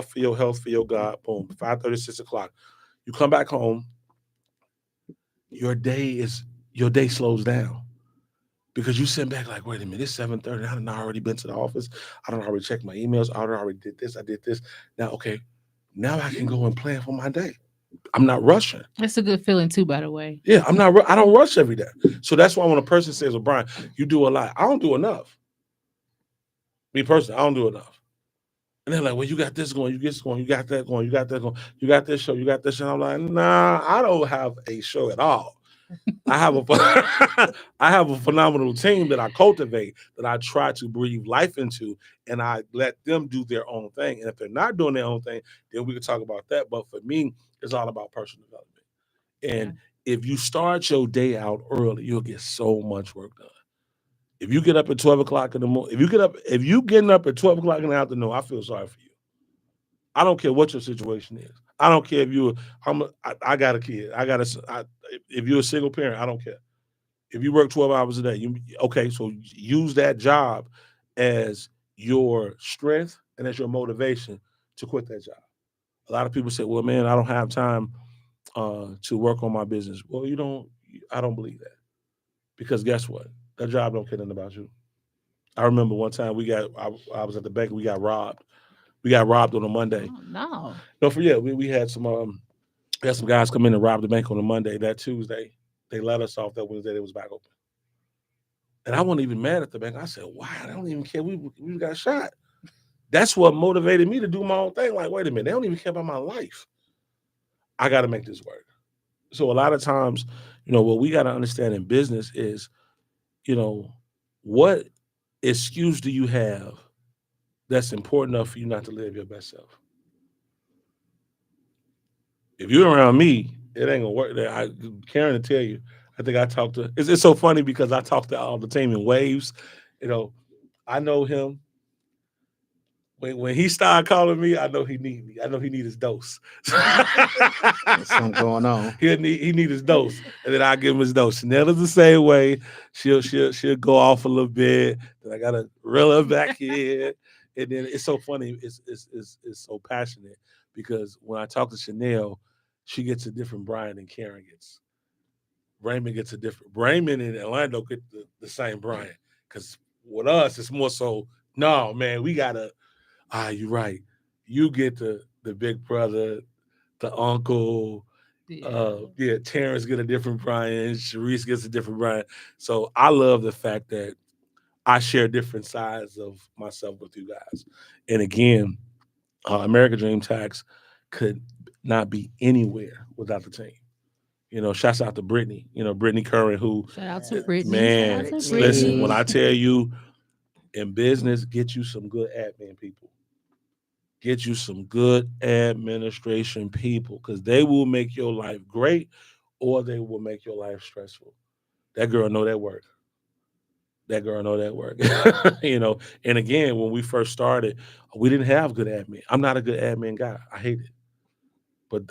Speaker 4: for your health, for your God. Boom, 5:30, 6 o'clock. You come back home. Your day slows down because you sit back like, wait a minute, it's 7:30. I done already been to the office. I done already checked my emails. I done already did this. I did this. Now, okay, now I can go and plan for my day. I'm not rushing.
Speaker 3: That's a good feeling too, by the way.
Speaker 4: Yeah, I'm not. I don't rush every day. So that's why when a person says, "Well, Brian, you do a lot," I don't do enough. Me personally, I don't do enough. And they're like, "Well, you got this going, you get this going, you got that going, you got that going, you got this show, you got this show." I'm like, "Nah, I don't have a show at all. I have a I have a phenomenal team that I cultivate, that I try to breathe life into, and I let them do their own thing. And if they're not doing their own thing, then we can talk about that. But for me, it's all about personal development. And if you start your day out early, you'll get so much work done. If you get up at 12 o'clock in the morning, if you getting up at 12 o'clock in the afternoon, I feel sorry for you. I don't care what your situation is. I don't care if I got a kid. If you're a single parent, I don't care. If you work 12 hours a day, so use that job as your strength and as your motivation to quit that job. A lot of people say, well, man, I don't have time to work on my business. Well, I don't believe that. Because guess what? That job don't care nothing about you. I remember one time I was at the bank and we got robbed. We got robbed on a Monday.
Speaker 3: Oh, no.
Speaker 4: No, we had some guys come in and rob the bank on a Monday. That Tuesday, they let us off. That Wednesday, they was back open. And I wasn't even mad at the bank. I said, wow, I don't even care. We got shot. That's what motivated me to do my own thing. Like, wait a minute, they don't even care about my life. I got to make this work. So a lot of times, what we got to understand in business is, what excuse do you have that's important enough for you not to live your best self? If you're around me, it ain't gonna work. Karen will tell you. I think I talked to. It's so funny because I talk to all the team in waves. I know him. When he started calling me, I know he need me. I know he need his dose.
Speaker 1: There's something going on.
Speaker 4: He need his dose, and then I give him his dose. Chanel is the same way. She'll go off a little bit. Then I gotta reel her back in, and then it's so funny. It's so passionate because when I talk to Chanel, she gets a different Brian than Karen gets. Raymond gets a different. Raymond and Orlando get the same Brian because with us it's more so. No, man, we gotta. You're right. You get the big brother, the uncle. Terrence get a different Brian. Sharice gets a different Brian. So I love the fact that I share different sides of myself with you guys. And again, American Dream Tax could not be anywhere without the team. Shouts out to Brittany. Brittany Curran, who
Speaker 3: Shout out to Brittany.
Speaker 4: Man,
Speaker 3: Shout out to Brittany.
Speaker 4: listen, when I tell you in business, get you some good admin people. Get you some good administration people because they will make your life great or they will make your life stressful. That girl know that work. And again, when we first started, we didn't have good admin. I'm not a good admin guy. I hate it. But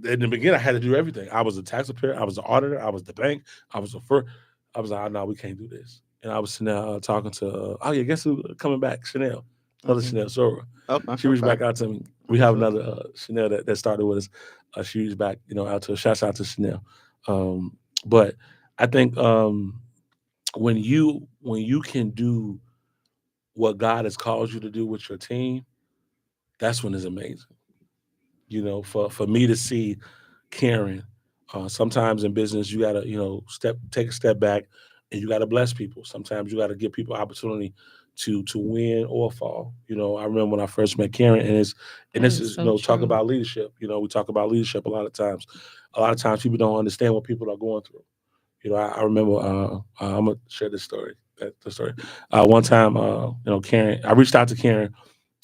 Speaker 4: in the beginning, I had to do everything. I was a tax preparer. I was the auditor. I was the bank. I was like, no, we can't do this. And I was sitting there talking to, guess who coming back? Chanel. Another Chanel Sora. She reached back out to me. We have another Chanel that started with us. She reached back, out to us. Shouts out to Chanel. But I think when you can do what God has called you to do with your team, that's when it's amazing. For me to see Karen, sometimes in business you gotta, take a step back and you gotta bless people. Sometimes you gotta give people opportunity to win or fall. I remember when I first met Karen, and this is so talk about leadership. We talk about leadership a lot of times. A lot of times people don't understand what people are going through. I remember I'm gonna share this story. One time, Karen, I reached out to Karen,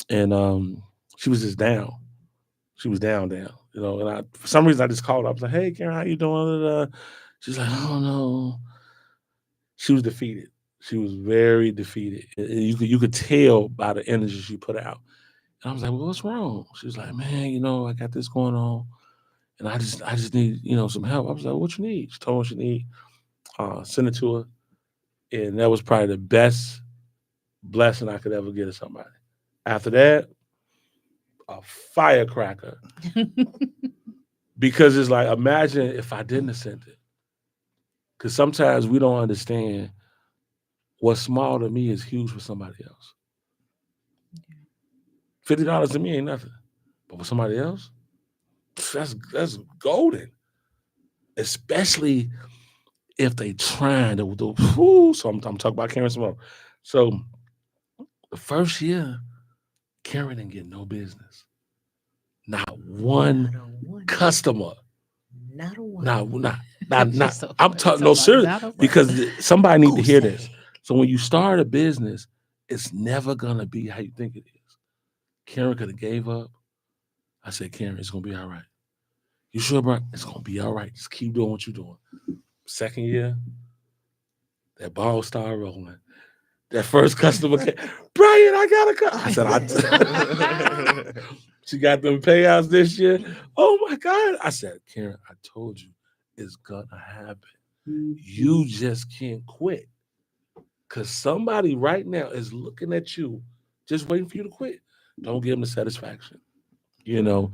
Speaker 4: and she was just down. She was down. And for some reason I just called her. I was like, "Hey, Karen, how you doing?" She's like, "I don't know." She was defeated. She was very defeated. You could tell by the energy she put out. And I was like, "Well, what's wrong?" She was like, "Man, I got this going on." and I just need, some help. I was like, what you need? She told me what she need. Send it to her. And that was probably the best blessing I could ever get to somebody. After that, a firecracker. Because it's like, imagine if I didn't have sent it. Because sometimes we don't understand what's small to me is huge for somebody else. $50 to me ain't nothing. But for somebody else, that's golden. Especially if they trying to do. So I'm talking about Karen Simone. So the first year, Karen didn't get no business. Not one customer.
Speaker 2: Not a one.
Speaker 4: Not. So I'm talking no serious because somebody need to hear this. So when you start a business, it's never gonna be how you think it is. Karen could have gave up. I said, Karen, it's gonna be all right. You sure, bro? It's gonna be all right. Just keep doing what you're doing. Second year, that ball started rolling. That first customer came, Brian, I got a cut. I said, she got them payouts this year. Oh my God. I said, Karen, I told you it's gonna happen. You just can't quit. Because somebody right now is looking at you, just waiting for you to quit. Don't give them the satisfaction. And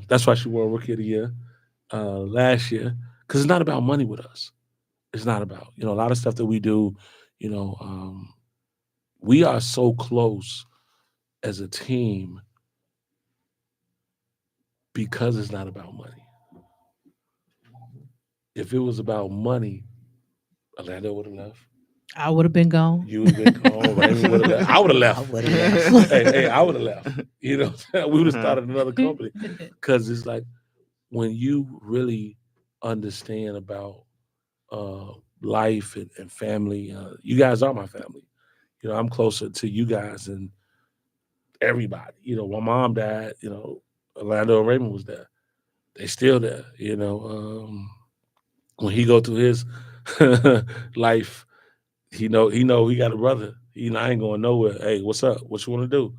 Speaker 4: that's why she won Rookie of the Year last year. Because it's not about money with us. It's not about, a lot of stuff that we do, we are so close as a team because it's not about money. If it was about money, Orlando would have left.
Speaker 3: I would have been gone.
Speaker 4: You would have been gone. Raymond would have left. I would have left. Hey, I would have left. We would have started another company. Because it's like when you really understand about life and family, you guys are my family. I'm closer to you guys than everybody. My mom died, Orlando and Raymond was there. They still there, when he go through his life, he know he got a brother. I ain't going nowhere. Hey, what's up? What you want to do?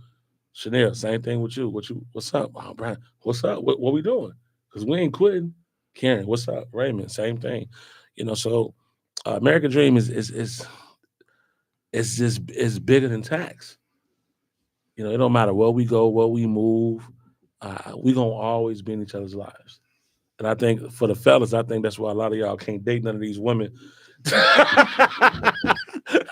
Speaker 4: Chanel, same thing with you. What's up? Oh, Brian, what's up? What we doing? Because we ain't quitting. Karen, what's up? Raymond, same thing. So American Dream is bigger than tax. It don't matter where we go, where we move. We gonna always be in each other's lives. And I think for the fellas, I think that's why a lot of y'all can't date none of these women.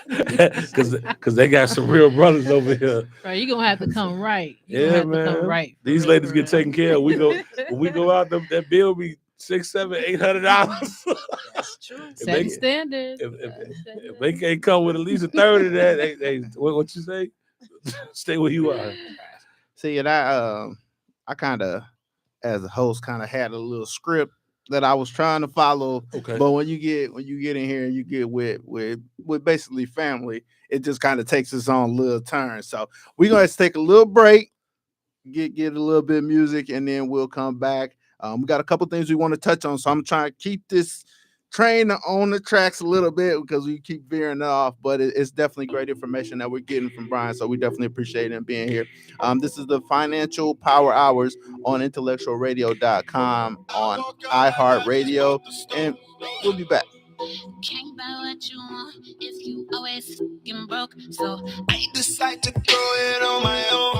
Speaker 4: Because they got some real brothers over here.
Speaker 3: Right, you're gonna have to come right.
Speaker 4: Yeah, man.
Speaker 3: Come right.
Speaker 4: These ladies get taken care of. When we go out, that bill be $600, $800.
Speaker 2: That's true.
Speaker 3: Set standard.
Speaker 4: If they can't come with at least a third of that, they what you say? Stay where you are.
Speaker 1: See, and I kind of, as a host, kind of had a little script that I was trying to follow.
Speaker 4: Okay.
Speaker 1: But when you get in here and you get with basically family, it just kind of takes its own little turn. So we're gonna take a little break, get a little bit of music, and then we'll come back. We got a couple things we want to touch on, so I'm trying to keep this train on the tracks a little bit because we keep veering off, but it's definitely great information that we're getting from Brian, so we definitely appreciate him being here. This is the Financial Power Hours on IntellectualRadio.com, on iHeartRadio, and we'll be back.
Speaker 5: Can't buy what you want if you always fucking broke. So I decide to throw it on my own.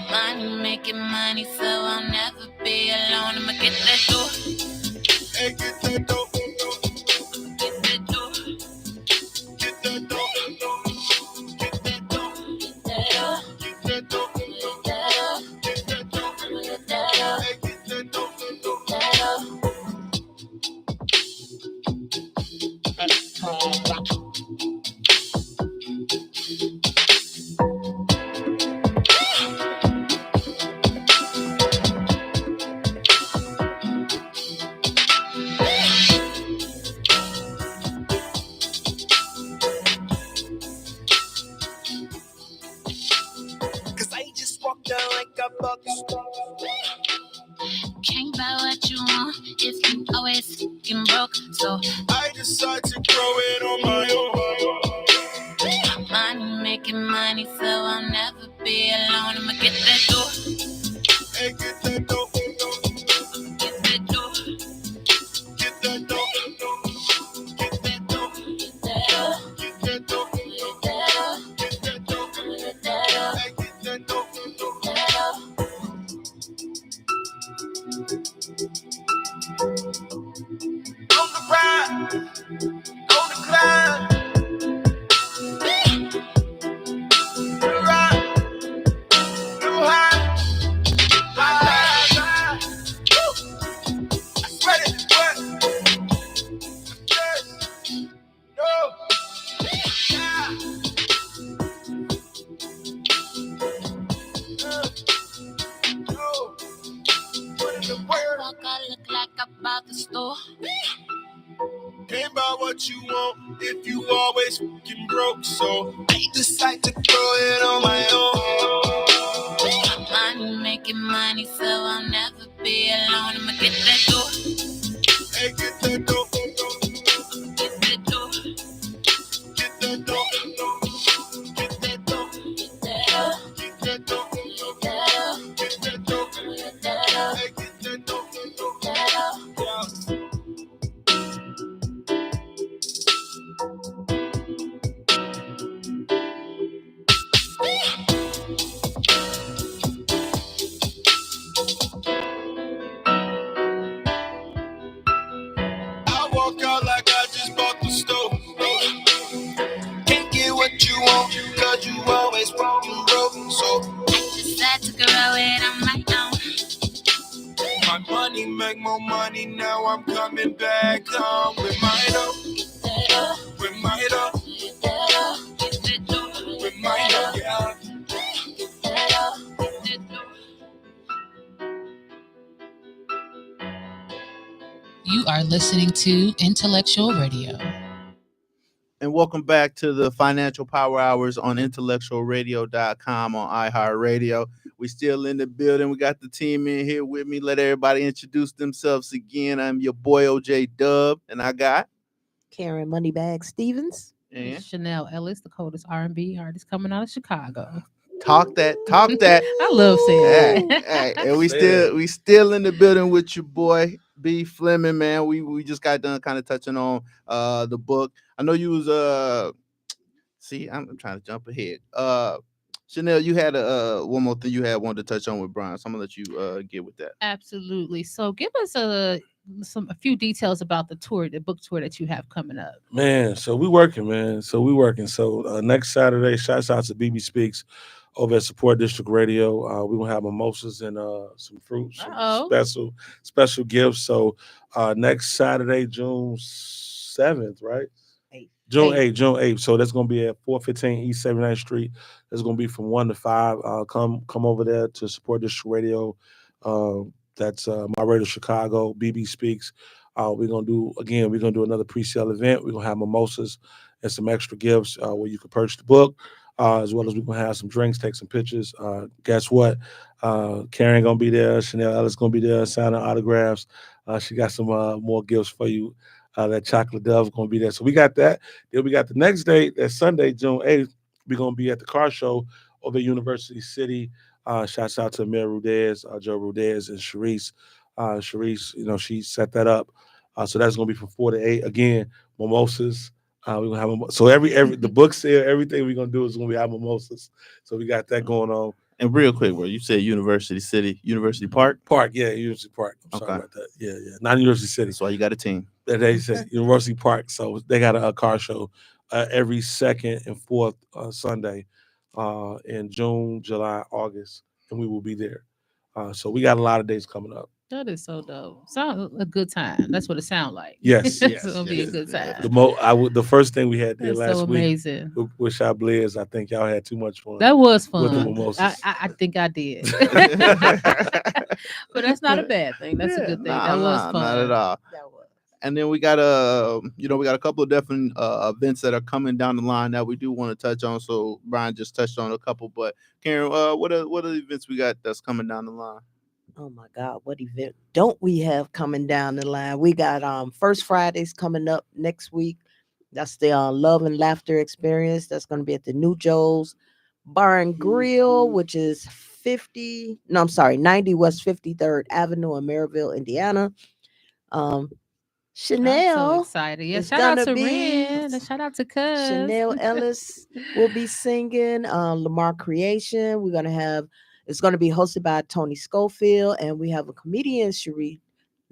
Speaker 5: Money making money, so I'll never be alone. I'ma get that door. Hey, get that door. Get that door. Get that door. Get that door. Get that door. Get that door. Get that door. Get that door. Get that door. Hey, get that door. Get that door. Can't buy what you want if you always fucking broke. So I decide to grow it on my own. Money making money, so I'll never be alone. I'ma get that door. Hey, get that door. walk, I look like I bought the store.
Speaker 6: Can't buy what you want if you always fucking broke. So decide to grow it on my
Speaker 5: own. I'm making money, so I'll never be alone. I'ma get that door.
Speaker 6: Hey, get that door.
Speaker 5: Get that door.
Speaker 6: Get that door.
Speaker 5: Get that door. Get that door.
Speaker 6: Get that door. Get that door.
Speaker 5: Get that door.
Speaker 6: Hey, get that door. I walk out like I just bought the stove. Can't get what you want, cause you always fucking broke. So
Speaker 5: decide to grow it on my own.
Speaker 6: My money make more money, now I'm coming back home with my dough. With my dough. With my dough, yeah.
Speaker 5: You are listening to Intellectual Radio.
Speaker 1: And welcome back to the Financial Power Hours on IntellectualRadio.com on iHeartRadio. We still in the building. We got the team in here with me. Let everybody introduce themselves again. I'm your boy OJ Dub, and I got
Speaker 2: Karen Moneybag Stevens
Speaker 1: and
Speaker 3: Chanel Ellis, the coldest R&B artist coming out of Chicago.
Speaker 1: Talk that.
Speaker 3: I love saying that.
Speaker 1: Hey, and we still in the building with your boy B Fleming, man. We just got done kind of touching on the book. I know you was see, I'm trying to jump ahead. Chanel, you had one more thing you had wanted to touch on with Brian, so I'm gonna let you get with that.
Speaker 3: Absolutely. So give us a few details about the book tour that you have coming up.
Speaker 4: Man, so we working, man. So next Saturday, shouts out to BB Speaks over at Support District Radio. We're gonna have mimosas and some fruit, some special gifts. So next Saturday, June 7th, right? June 8th. So that's going to be at 415 East 79th Street. That's going to be from 1 to 5. Come over there to Support District Radio. That's my radio Chicago, BB Speaks. We're going to do another pre-sale event. We're going to have mimosas and some extra gifts where you can purchase the book, as well as we're going to have some drinks, take some pictures. Guess what? Karen going to be there. Chanel Ellis going to be there signing autographs. She got some more gifts for you. That chocolate dove going to be there. So we got that. Then we got the next day, that's Sunday, June 8th. We're going to be at the car show over at University City. Shouts out to Amir Rudez, Joe Rudez, and Sharice. Sharice, she set that up. So that's going to be from 4 to 8. Again, mimosas. We're going to have so every the book sale, everything we're going to do is going to be our mimosas. So we got that going on.
Speaker 1: And real quick, bro, you said University City, University Park?
Speaker 4: Yeah, University Park. I'm sorry about that. Yeah. Not University City.
Speaker 1: That's why you got a team.
Speaker 4: They said University Park. So they got a car show every second and fourth Sunday in June, July, August, and we will be there. So we got a lot of days coming up.
Speaker 3: That is so dope. Sounds a good time. That's what it sounds like.
Speaker 4: Yes.
Speaker 3: It's gonna be a good time.
Speaker 4: The first thing we had there last
Speaker 3: so amazing.
Speaker 4: Week with Shop Blizz, I think y'all had too much fun.
Speaker 3: That was fun.
Speaker 4: With the mimosas.
Speaker 3: I think I did. But that's not a bad thing. That's a good thing. That was fun.
Speaker 1: Not at all.
Speaker 2: that was.
Speaker 1: And then we got a couple of different events that are coming down the line that we do want to touch on. So Brian just touched on a couple, but Karen, what are the events we got that's coming down the line?
Speaker 2: Oh my God, what event don't we have coming down the line? We got First Fridays coming up next week. That's the Love and Laughter Experience. That's going to be at the New Joe's Bar and Grill, which is 90 West 53rd Avenue in Maryville, Indiana. Chanel.
Speaker 3: I'm so excited. Yeah, shout out to Ren. Shout out to Cuz.
Speaker 2: Chanel Ellis will be singing. Lamar Creation. It's going to be hosted by Tony Schofield, and we have a comedian, Cherie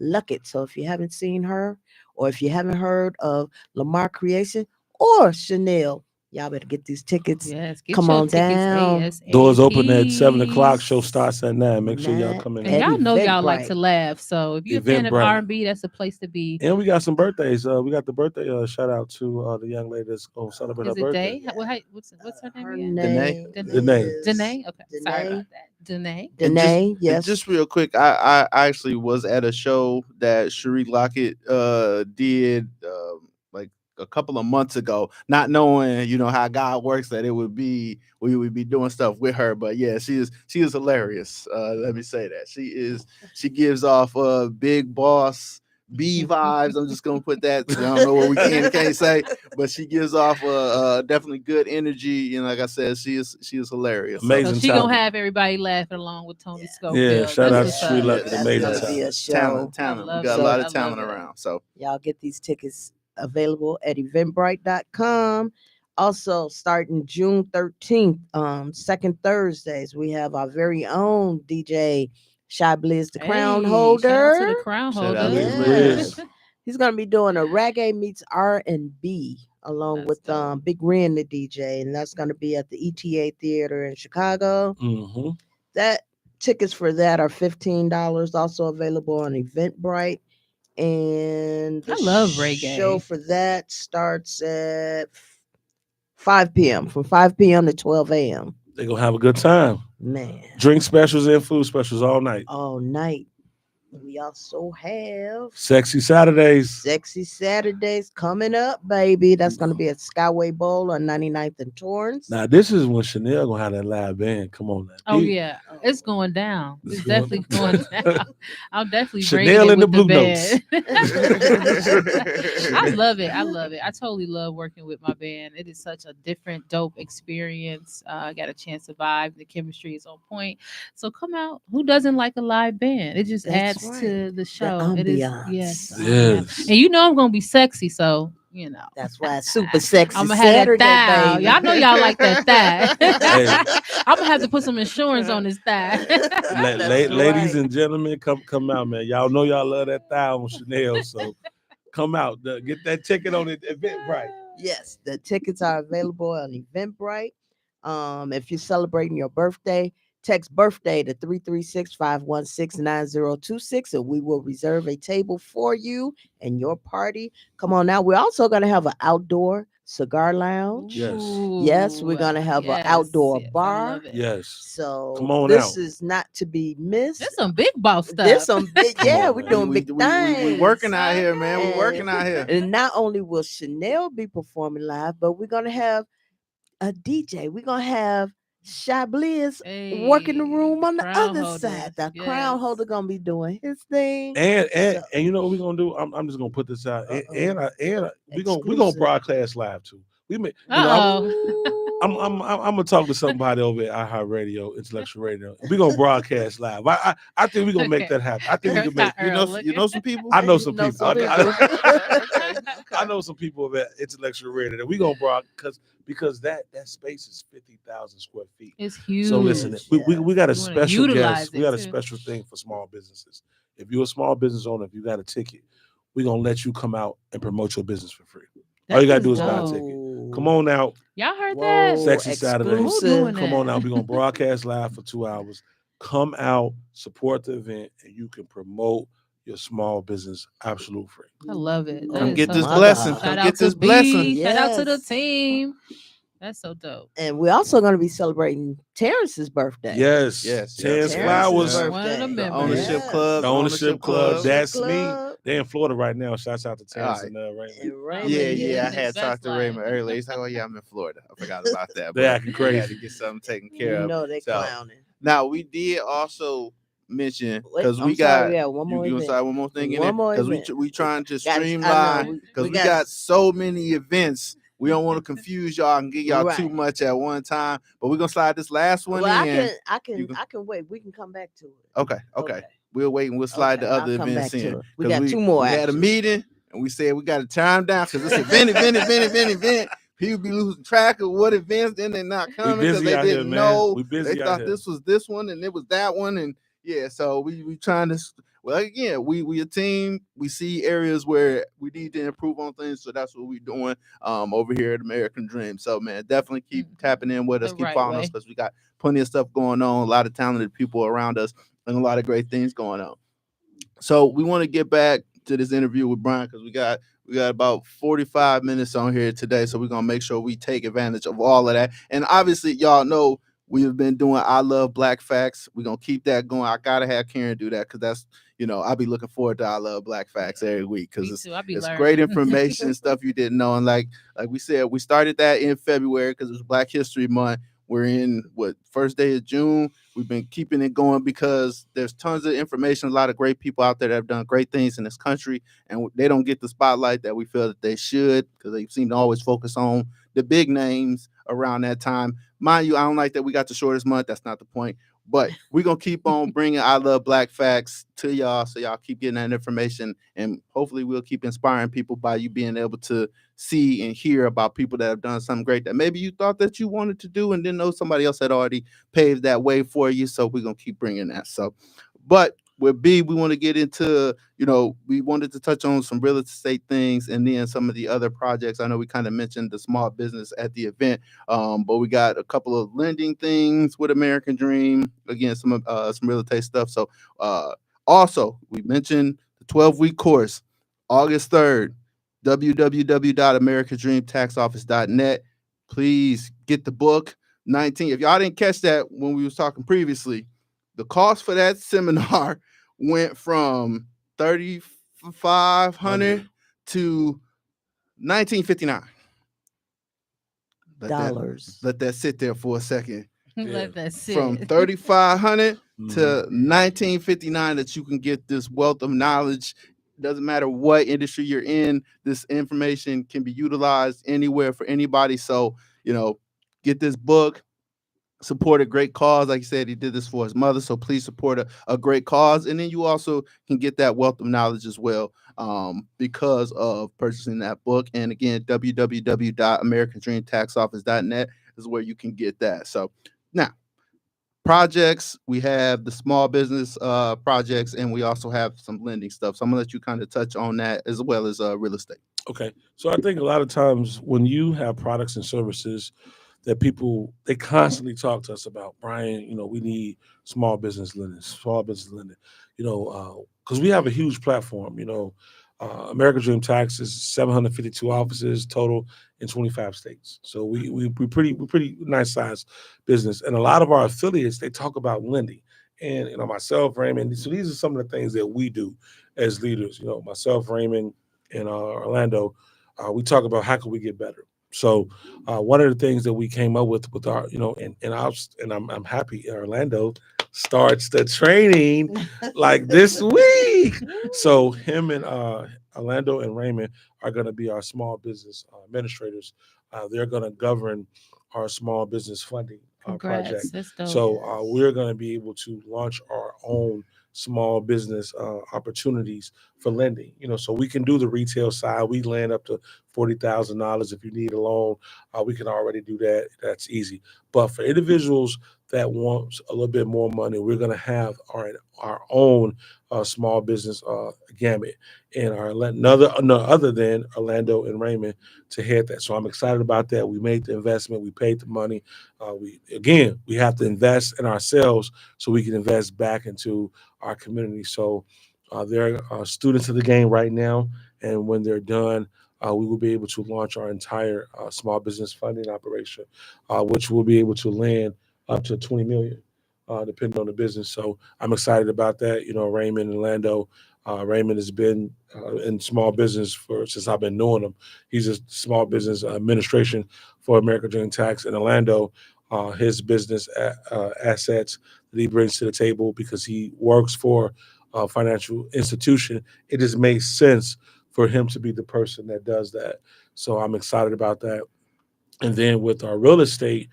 Speaker 2: Luckett. So if you haven't seen her, or if you haven't heard of Lamar Creation or Chanel, y'all better get these tickets.
Speaker 3: Yes,
Speaker 2: come on down.
Speaker 4: Doors open at 7:00. Show starts at 9. Make sure y'all come in.
Speaker 3: And y'all know y'all like to laugh. So if you're a fan of R&B, that's a place to be.
Speaker 4: And we got some birthdays. We got the birthday shout out to the young lady that's going to celebrate her birthday.
Speaker 3: What's her name?
Speaker 1: Danae.
Speaker 3: Danae? Okay.
Speaker 2: Danae.
Speaker 3: Sorry about that. Danae.
Speaker 2: Danae,
Speaker 1: And
Speaker 2: yes.
Speaker 1: just real quick, I actually was at a show that Cherie Lockett did like a couple of months ago, not knowing, how God works, that we would be doing stuff with her. But yeah, she is hilarious. Let me say that. She gives off big boss B vibes. I'm just gonna put that. I don't know what we can and can't say, but she gives off definitely good energy. And like I said, she is hilarious.
Speaker 4: Amazing.
Speaker 3: So she
Speaker 4: talent.
Speaker 3: gonna have everybody laughing along with Tony Schofield.
Speaker 4: Yeah, shout out to
Speaker 3: That's
Speaker 4: Sweet
Speaker 3: what's
Speaker 4: Luck.
Speaker 3: up.
Speaker 2: That's
Speaker 4: Amazing
Speaker 2: gonna be a
Speaker 4: talent.
Speaker 2: show.
Speaker 1: Talent.
Speaker 3: I
Speaker 1: We
Speaker 3: love
Speaker 1: got a
Speaker 3: it.
Speaker 1: lot
Speaker 3: I
Speaker 1: of talent
Speaker 3: love it.
Speaker 1: around. So
Speaker 2: Y'all get these tickets available at eventbrite.com. Also, starting June 13th, second Thursdays, we have our very own DJ Shy Blizz, the crown
Speaker 3: Hey,
Speaker 2: holder.
Speaker 3: Shout out to the crown
Speaker 1: Shout
Speaker 3: holder.
Speaker 1: out to
Speaker 2: Yes.
Speaker 4: Blizz.
Speaker 2: He's gonna be doing a reggae meets R&B along
Speaker 3: That's
Speaker 2: with
Speaker 3: dope.
Speaker 2: Big Ren, the DJ, and that's gonna be at the ETA Theater in Chicago.
Speaker 4: Mm-hmm.
Speaker 2: That tickets for that are $15. Also available on Eventbrite. And the
Speaker 3: I love reggae.
Speaker 2: show for that starts at 5 p.m. from 5 p.m. to 12 a.m.
Speaker 4: They're gonna have a good time.
Speaker 2: Man,
Speaker 4: Drink specials and food specials all night.
Speaker 2: all night. We also have
Speaker 4: Sexy Saturdays.
Speaker 2: Sexy Saturdays coming up, baby. That's going to be at Skyway Bowl on 99th and Torrance.
Speaker 4: Now this is when Chanel gonna have that live band. Come on now.
Speaker 3: Oh yeah, it's going down. It's definitely going down. I'm definitely
Speaker 4: Chanel
Speaker 3: bringing it
Speaker 4: and the
Speaker 3: with
Speaker 4: Blue
Speaker 3: band.
Speaker 1: Notes.
Speaker 3: I love it. I love it. I totally love working with my band. It is such a different, dope experience. I got a chance to vibe. The chemistry is on point. So come out. Who doesn't like a live band? It just
Speaker 2: That's
Speaker 3: adds
Speaker 2: right.
Speaker 3: to the show. It is
Speaker 2: ambiance.
Speaker 3: yes. the
Speaker 4: Yes.
Speaker 3: ambiance. And you know I'm gonna be sexy, so you know.
Speaker 2: That's why it's super sexy
Speaker 3: I'm gonna have
Speaker 2: Saturday,
Speaker 3: that thigh.
Speaker 2: baby.
Speaker 3: Y'all know y'all like that thigh.
Speaker 4: Hey.
Speaker 3: I'm gonna have to put some insurance on this thigh.
Speaker 4: Ladies and gentlemen, come out, man. Y'all know y'all love that thigh on Chanel, so come out. Get that ticket on it, Eventbrite.
Speaker 2: Yes, the tickets are available on Eventbrite. If you're celebrating your birthday, text birthday to 336-516-9026 and we will reserve a table for you and your party. Come on now. We're also going to have an outdoor cigar lounge.
Speaker 4: Yes.
Speaker 2: Yes, we're going to have an outdoor
Speaker 3: yes, I
Speaker 2: bar.
Speaker 3: love it.
Speaker 4: Yes.
Speaker 2: So
Speaker 4: Come on
Speaker 2: this
Speaker 4: out.
Speaker 2: is not to be missed.
Speaker 3: There's some big boss stuff.
Speaker 2: There's some big,
Speaker 4: Come
Speaker 2: yeah,
Speaker 4: on,
Speaker 2: we're
Speaker 4: man.
Speaker 2: doing big things.
Speaker 1: We working out here, man. We working out here.
Speaker 2: And not only will Chanel be performing live, but we're gonna have a DJ. We're gonna have Shy Blizz working the room on the
Speaker 3: crown
Speaker 2: other
Speaker 3: holder.
Speaker 2: side. The crown
Speaker 3: Yes.
Speaker 2: holder gonna be doing his thing.
Speaker 4: And
Speaker 2: So-
Speaker 4: you know what we're gonna do? I'm just gonna put this out. And we're gonna
Speaker 2: Exclusive.
Speaker 4: broadcast live too. We may, I'm gonna talk to somebody over at iHeartRadio, Intellectual Radio. We're gonna broadcast live. I think we're gonna make that happen. I think we can make.
Speaker 1: You know some people.
Speaker 4: I know some
Speaker 2: know
Speaker 4: people.
Speaker 2: some people.
Speaker 4: I know some people at Intellectual Radio that we gonna broadcast because that space is 50,000 square feet.
Speaker 3: It's huge.
Speaker 4: So listen, we got a
Speaker 3: You wanna
Speaker 4: special
Speaker 3: utilize
Speaker 4: guest.
Speaker 3: it,
Speaker 4: We got a
Speaker 3: too.
Speaker 4: special thing for small businesses. If you're a small business owner, if you got a ticket, we're gonna let you come out and promote your business for free. All you gotta do is buy a
Speaker 3: dope.
Speaker 4: ticket. Come on out.
Speaker 3: Y'all heard
Speaker 2: Whoa,
Speaker 3: that?
Speaker 4: Sexy Saturdays.
Speaker 3: Who doing
Speaker 4: Come
Speaker 3: that?
Speaker 4: on out. We're gonna broadcast live for 2 hours. Come out, support the event, and you can promote your small business absolute free.
Speaker 3: I love it. That
Speaker 1: Come
Speaker 3: is
Speaker 1: get
Speaker 3: so
Speaker 1: this
Speaker 3: dope.
Speaker 1: blessing.
Speaker 3: Shout
Speaker 1: Come
Speaker 3: out
Speaker 1: get
Speaker 3: to
Speaker 1: this
Speaker 3: B.
Speaker 1: blessing.
Speaker 3: Shout out to the
Speaker 2: Yes.
Speaker 3: team. That's so dope.
Speaker 2: And we're also gonna be celebrating Terrence's birthday.
Speaker 4: Yes.
Speaker 1: Yes,
Speaker 4: Terrence
Speaker 1: yes.
Speaker 4: Flowers.
Speaker 2: Terrence's
Speaker 3: One of the
Speaker 2: birthday.
Speaker 3: members.
Speaker 1: Ownership
Speaker 2: Yes.
Speaker 1: club.
Speaker 4: The ownership club. That's me.
Speaker 2: Club.
Speaker 4: They're in Florida right now. Shouts out to Terrence
Speaker 1: All
Speaker 4: and Raymond.
Speaker 2: And Raymond,
Speaker 1: Yeah,
Speaker 3: Yeah,
Speaker 1: I had
Speaker 3: that's
Speaker 1: talked to
Speaker 3: like-
Speaker 1: Raymond earlier. He's like, "Oh yeah, I'm in Florida. I forgot about that."
Speaker 4: They acting
Speaker 1: we got
Speaker 4: crazy.
Speaker 1: to get something taken
Speaker 2: You
Speaker 1: care of.
Speaker 2: know they
Speaker 1: So,
Speaker 2: clowning.
Speaker 1: now we did also mention
Speaker 2: Wait,
Speaker 1: because
Speaker 2: I'm
Speaker 1: we
Speaker 2: sorry,
Speaker 1: got
Speaker 2: yeah, one more
Speaker 1: you
Speaker 2: event.
Speaker 1: say one more thing in
Speaker 2: One
Speaker 1: there
Speaker 2: more
Speaker 1: because
Speaker 2: event.
Speaker 1: we trying to
Speaker 2: Guys, I know,
Speaker 1: streamline
Speaker 2: we
Speaker 1: because we
Speaker 2: got-
Speaker 1: got so many events. We don't want to confuse y'all and get y'all too
Speaker 2: Right.
Speaker 1: much at one time. But we're gonna slide this last one
Speaker 2: Well,
Speaker 1: in.
Speaker 2: I can
Speaker 1: You can-
Speaker 2: wait. We can come back to it.
Speaker 1: Okay. We'll wait and we'll slide
Speaker 2: Okay,
Speaker 1: the other
Speaker 2: I'll come
Speaker 1: events
Speaker 2: back to
Speaker 1: in.
Speaker 2: it. We
Speaker 1: 'Cause
Speaker 2: got two more,
Speaker 1: We had a
Speaker 2: actually.
Speaker 1: meeting and we said we got to time down because it's event. People be losing track of what events, then they're not coming because
Speaker 4: busy
Speaker 1: they
Speaker 4: out here,
Speaker 1: didn't
Speaker 4: man.
Speaker 1: know.
Speaker 4: We busy
Speaker 1: They
Speaker 4: out
Speaker 1: thought
Speaker 4: here.
Speaker 1: this was this one and it was that one, and yeah. So we trying to. Well, again, we a team. We see areas where we need to improve on things, so that's what we're doing over here at American Dream. So man, definitely keep tapping in with us,
Speaker 3: The
Speaker 1: keep
Speaker 3: right
Speaker 1: following
Speaker 3: way.
Speaker 1: us because we got plenty of stuff going on, a lot of talented people around us, and a lot of great things going on. So we want to get back to this interview with Brian because we got about 45 minutes on here today. So we're gonna make sure we take advantage of all of that. And obviously, y'all know We have been doing I Love Black Facts. We're going to keep that going. I got to have Karen do that because that's, I'll be looking forward to I Love Black Facts every week because it's great information, stuff you didn't know. And like we said, we started that in February because it was Black History Month. We're in first day of June. We've been keeping it going because there's tons of information, a lot of great people out there that have done great things in this country, and they don't get the spotlight that we feel that they should because they seem to always focus on the big names around that time. Mind you, I don't like that we got the shortest month. That's not the point. But we're going to keep on bringing I Love Black Facts to y'all so y'all keep getting that information. And hopefully we'll keep inspiring people by you being able to see and hear about people that have done something great that maybe you thought that you wanted to do and didn't know somebody else had already paved that way for you. So we're going to keep bringing that. So, but with B, we want to get into, we wanted to touch on some real estate things and then some of the other projects. I know we kind of mentioned the small business at the event, but we got a couple of lending things with American Dream. Again, some real estate stuff. So also, we mentioned the 12-week course, August 3rd, www.americandreamtaxoffice.net. Please get the book. 19. If y'all didn't catch that when we was talking previously, the cost for that seminar went from $3,500 to $1,959. Let that sit there for a second.
Speaker 3: Let that sit.
Speaker 1: From $3,500 to $1,959 that you can get this wealth of knowledge. Doesn't matter what industry you're in, this information can be utilized anywhere for anybody. So, get this book. Support a great cause. Like you said, he did this for his mother. So please support a great cause. And then you also can get that wealth of knowledge as well because of purchasing that book. And again, www.americandreamtaxoffice.net is where you can get that. So now, projects, we have the small business projects, and we also have some lending stuff. So I'm going to let you kind of touch on that as well as real estate.
Speaker 4: Okay. So I think a lot of times when you have products and services that people, they constantly talk to us about, Brian, we need small business lending, because we have a huge platform, American Dream Tax is 752 offices total in 25 states. So we pretty nice size business. And a lot of our affiliates, they talk about lending. And, myself, Raymond, so these are some of the things that we do as leaders, myself, Raymond, and Orlando, we talk about how can we get better. So one of the things that we came up with our, I'm happy Orlando starts the training like this week. So him and Orlando and Raymond are going to be our small business administrators. They're going to govern our small business funding project. So we're going to be able to launch our own small business opportunities for lending. So we can do the retail side. We lend up to $40,000 if you need a loan. We can already do that. That's easy. But for individuals that want a little bit more money, we're going to have our own small business gamut, and other than Orlando and Raymond to head that. So I'm excited about that. We made the investment. We paid the money. We have to invest in ourselves so we can invest back into our community. So they're students of the game right now, and when they're done, we will be able to launch our entire small business funding operation, which will be able to land up to $20 million, depending on the business. So I'm excited about that. Raymond and Orlando. Raymond has been in small business since I've been knowing him. He's a small business administration for American Dream Tax. And Orlando, his business assets that he brings to the table because he works for a financial institution, it just makes sense for him to be the person that does that. So I'm excited about that. And then with our real estate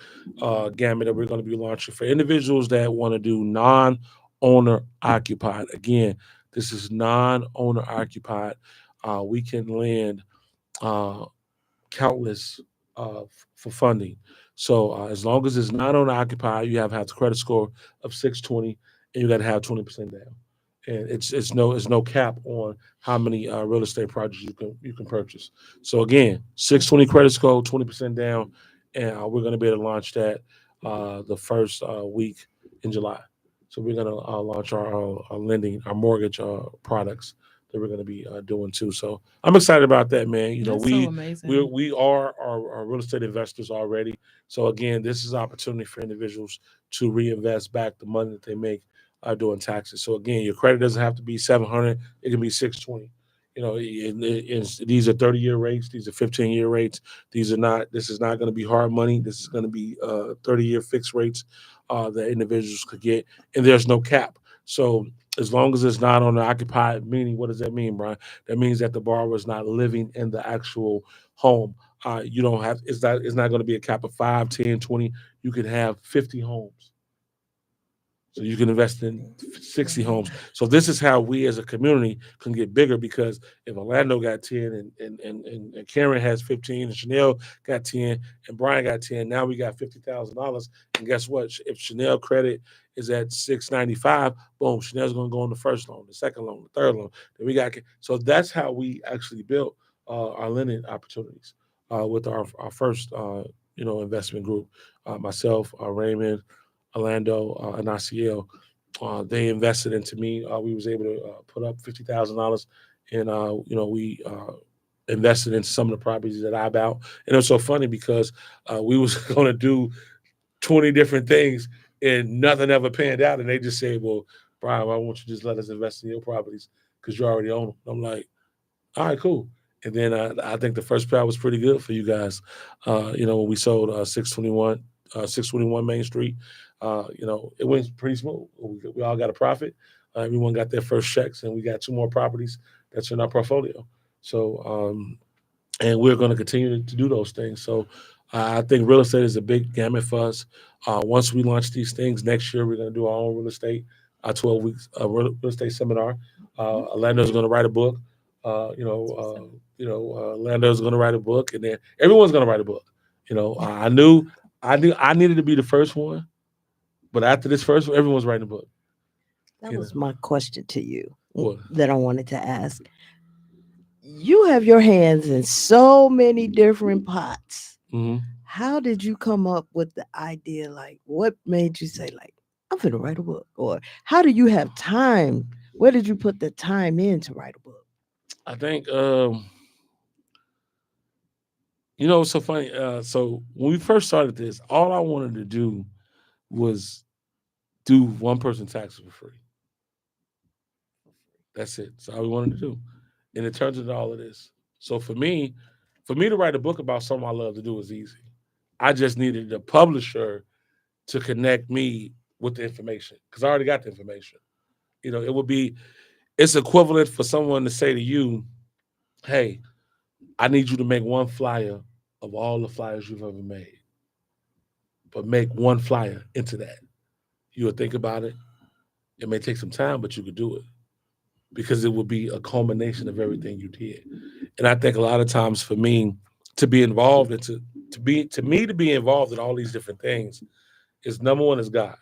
Speaker 4: gamut that we're going to be launching for individuals that want to do non-owner occupied. Again, this is non-owner occupied. We can lend countless for funding. So as long as it's non-owner occupied, you have to have the credit score of 620, and you got to have 20% down. And it's no cap on how many real estate projects you can purchase. So again, 620 credit score, 20% down, and we're going to be able to launch that the first week in July. So we're going to launch our lending, our mortgage products that we're going to be doing too. So I'm excited about that, man. You know,
Speaker 3: That's so amazing.
Speaker 4: we are real estate investors already. So again, this is an opportunity for individuals to reinvest back the money that they make doing taxes. So again, your credit doesn't have to be 700; it can be 620. You know, these are 30-year rates. These are 15-year rates. These are not. This is not going to be hard money. This is going to be 30-year fixed rates that individuals could get, and there's no cap. So as long as it's not on the occupied, meaning what does that mean, Brian? That means that the borrower is not living in the actual home. You don't have. It's not going to be a cap of 5, 10, 20. You can have 50 homes. So you can invest in 60 homes. So this is how we as a community can get bigger, because if Orlando got 10 and Karen has 15 and Chanel got 10 and Brian got 10, now we got $50,000. And guess what? If Chanel credit is at 695, boom, Chanel's going to go on the first loan, the second loan, the third loan. Then we got, so that's how we actually built our lending opportunities with our first investment group. Myself, Raymond, Orlando, and ICL, they invested into me. We was able to put up $50,000, and we invested in some of the properties that I bought. And it was so funny because we was going to do 20 different things, and nothing ever panned out. And they just said, "Well, Brian, why won't you just let us invest in your properties because you already own them?" I'm like, "All right, cool." And then I think the first pair was pretty good for you guys. When we sold 621 Main Street. It went pretty smooth. We all got a profit. Everyone got their first checks, and we got 2 more properties that's in our portfolio. So, and we're going to continue to do those things. So, I think real estate is a big gamut for us. Once we launch these things next year, we're going to do our own real estate, 12 weeks real estate seminar. Orlando's going to write a book. Orlando's going to write a book, and then everyone's going to write a book. I knew I needed to be the first one. But after this first one, everyone's writing a book.
Speaker 2: That was my question to you
Speaker 4: What?
Speaker 2: That I wanted to ask. You have your hands in so many different pots.
Speaker 4: Mm-hmm.
Speaker 2: How did you come up with the idea? Like, what made you say, like, I'm going to write a book? Or how do you have time? Where did you put the time in to write a book?
Speaker 4: I think, it's so funny. So when we first started this, all I wanted to do was do one person taxes for free. That's it. That's all we wanted to do. And it turns into all of this. So for me to write a book about something I love to do was easy. I just needed a publisher to connect me with the information, because I already got the information. It's equivalent for someone to say to you, "Hey, I need you to make one flyer of all the flyers you've ever made. But make one flyer into that." You would think about it. It may take some time, but you could do it, because it would be a culmination of everything you did. And I think a lot of times for me to be involved and to be involved in all these different things is, number one, is God.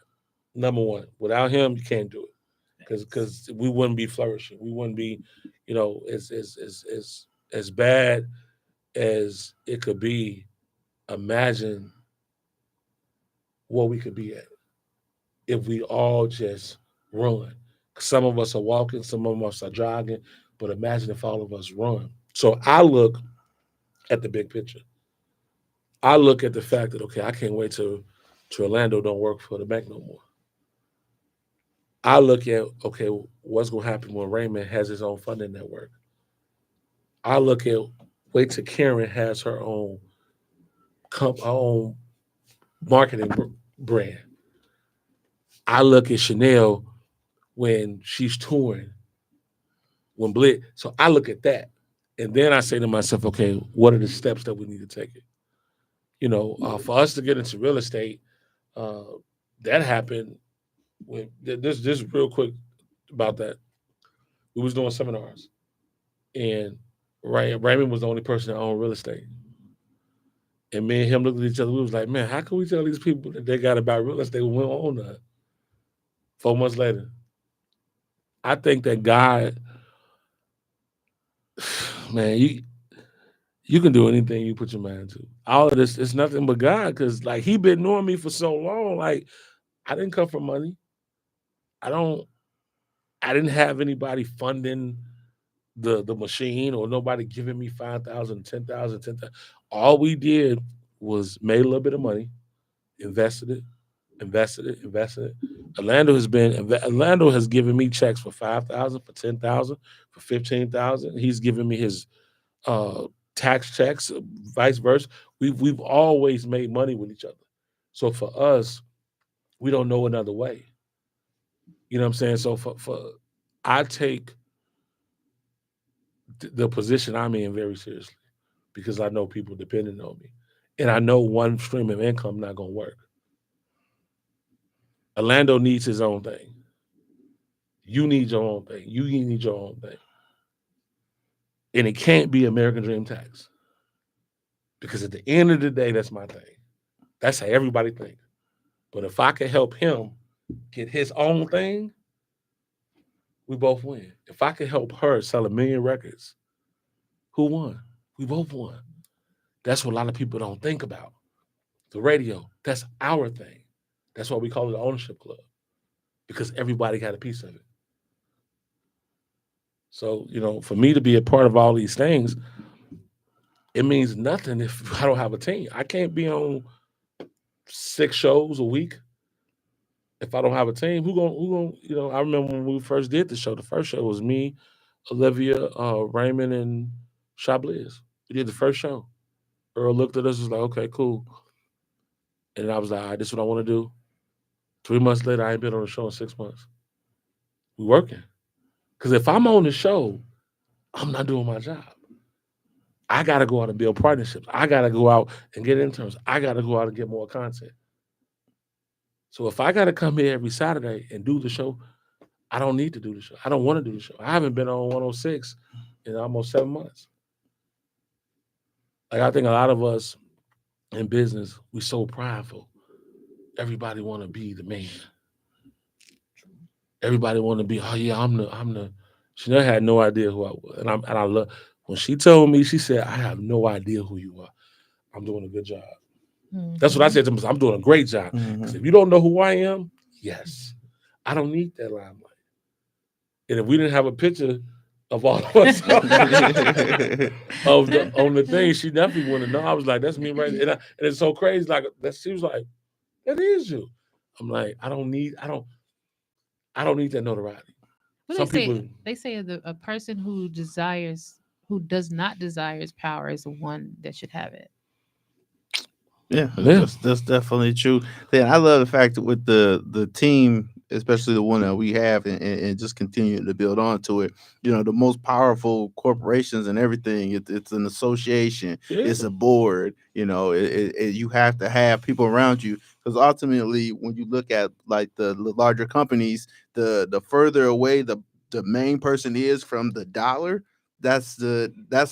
Speaker 4: Number one. Without him, you can't do it, because we wouldn't be flourishing. We wouldn't be, as bad as it could be. Imagine what we could be at if we all just run. Some of us are walking, some of us are jogging, but imagine if all of us run. So I look at the big picture. I look at the fact that, okay, I can't wait till Orlando don't work for the bank no more. I look at, okay, what's going to happen when Raymond has his own funding network. I look at, wait till Karen has her own marketing brand. I look at Chanel when she's touring, when Blitz. So I look at that. And then I say to myself, okay, what are the steps that we need to take? For us to get into real estate, that happened when this real quick about that. We was doing seminars, and Raymond was the only person that owned real estate. And me and him looked at each other. We was like, man, how can we tell these people that they got about real estate when we don't own that? 4 months later, I think that God, man, you can do anything you put your mind to. All of this is nothing but God, because like he been knowing me for so long. Like I didn't come from money. I didn't have anybody funding the machine or nobody giving me 5,000, 10,000, 10,000. All we did was made a little bit of money, invested it, invested it. Orlando has given me checks for 5,000, for 10,000, for 15,000. He's given me his tax checks, vice versa. We've always made money with each other. So for us, we don't know another way. You know what I'm saying? So for I take the position I'm in very seriously because I know people depending on me, and I know one stream of income not gonna work. Orlando needs his own thing. You need your own thing. You need your own thing, and it can't be American Dream tax because at the end of the day, that's my thing. That's how everybody thinks. But if I can help him get his own thing, we both win. If I can help her sell 1 million records, who won? We both won. That's what a lot of people don't think about. The radio, that's our thing. That's why we call it the ownership club, because everybody got a piece of it. So, for me to be a part of all these things, it means nothing if I don't have a team. I can't be on 6 shows a week if I don't have a team. Who gonna, I remember when we first did the show, the first show was me, Olivia, Raymond, and Chablis. We did the first show. Earl looked at us and was like, okay, cool. And I was like, all right, this is what I want to do. 3 months later, I ain't been on the show in 6 months. We working. Because if I'm on the show, I'm not doing my job. I got to go out and build partnerships. I got to go out and get interns. I got to go out and get more content. So if I got to come here every Saturday and do the show, I don't need to do the show. I don't want to do the show. I haven't been on 106 in almost 7 months. Like, I think a lot of us in business, we so prideful. Everybody want to be the man. Everybody want to be, oh yeah, I'm the. She never had no idea who I was, and I love when she told me. She said, I have no idea who you are. I'm doing a good job. Mm-hmm. That's what I said to myself. I'm doing a great job. Because if you don't know who I am, yes, I don't need that limelight. And if we didn't have a picture of all of us on the thing, she definitely wouldn't know. I was like, that's me right. And it's so crazy. Like that, she was like, that is you. I'm like, I don't need that notoriety.
Speaker 3: Well, they say a person who does not desire power is the one that should have it.
Speaker 1: Yeah, that's definitely true. Then I love the fact that with the team, especially the one that we have, and just continue to build on to it. The most powerful corporations and everything, it's an association, it's a board. You have to have people around you, because ultimately, when you look at like the larger companies, the further away the main person is from the dollar, that's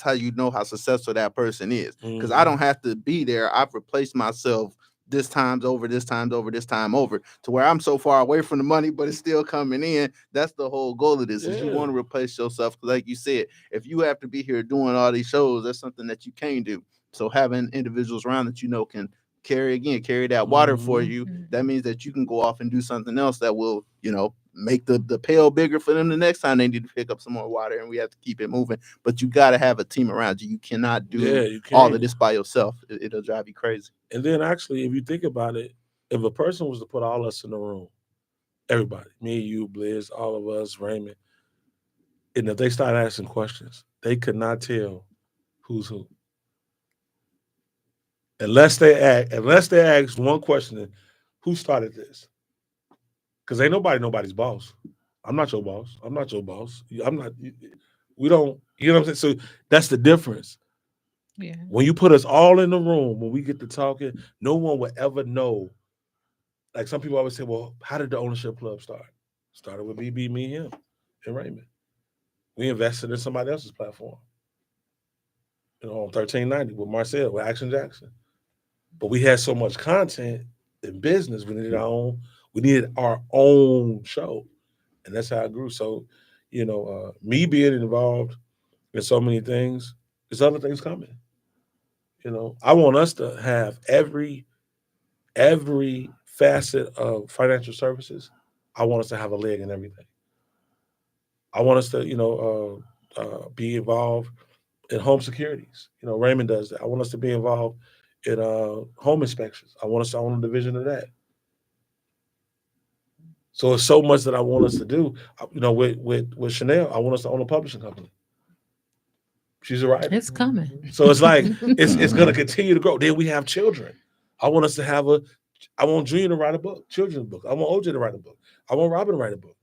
Speaker 1: how you know how successful that person is. Because I don't have to be there. I've replaced myself this time over to where I'm so far away from the money, but it's still coming in. That's the whole goal of this. Is you want to replace yourself. Like you said, if you have to be here doing all these shows, that's something that you can't do. So having individuals around that can carry that water for you, that means that you can go off and do something else that will, make the pail bigger for them the next time they need to pick up some more water, and we have to keep it moving. But you got to have a team around you. You cannot do all of this by yourself. It'll drive you crazy.
Speaker 4: And then actually, if you think about it, if a person was to put all us in the room, everybody, me, you, Blizz, all of us, Raymond, and if they start asking questions, they could not tell who's who. Unless they ask one question, who started this? Because ain't nobody's boss. I'm not your boss. I'm not your boss. I'm not. We don't. You know what I'm saying? So that's the difference. Yeah. When you put us all in the room, when we get to talking, no one will ever know. Like some people always say, well, how did the ownership club start? Started with BB, me, him, and Raymond. We invested in somebody else's platform. On 1390 with Marcel, with Action Jackson. But we had so much content in business, we needed our own show. And that's how it grew. So, me being involved in so many things, there's other things coming. I want us to have every facet of financial services. I want us to have a leg in everything. I want us to, be involved in home securities. Raymond does that. I want us to be involved in home inspections. I want us to own a division of that. So it's so much that I want us to do. With Chanel, I want us to own a publishing company. She's a writer.
Speaker 3: It's coming.
Speaker 4: So it's like it's going to continue to grow. Then we have children. I want us to have I want Junior to write a book, children's book. I want OJ to write a book. I want Robin to write a book.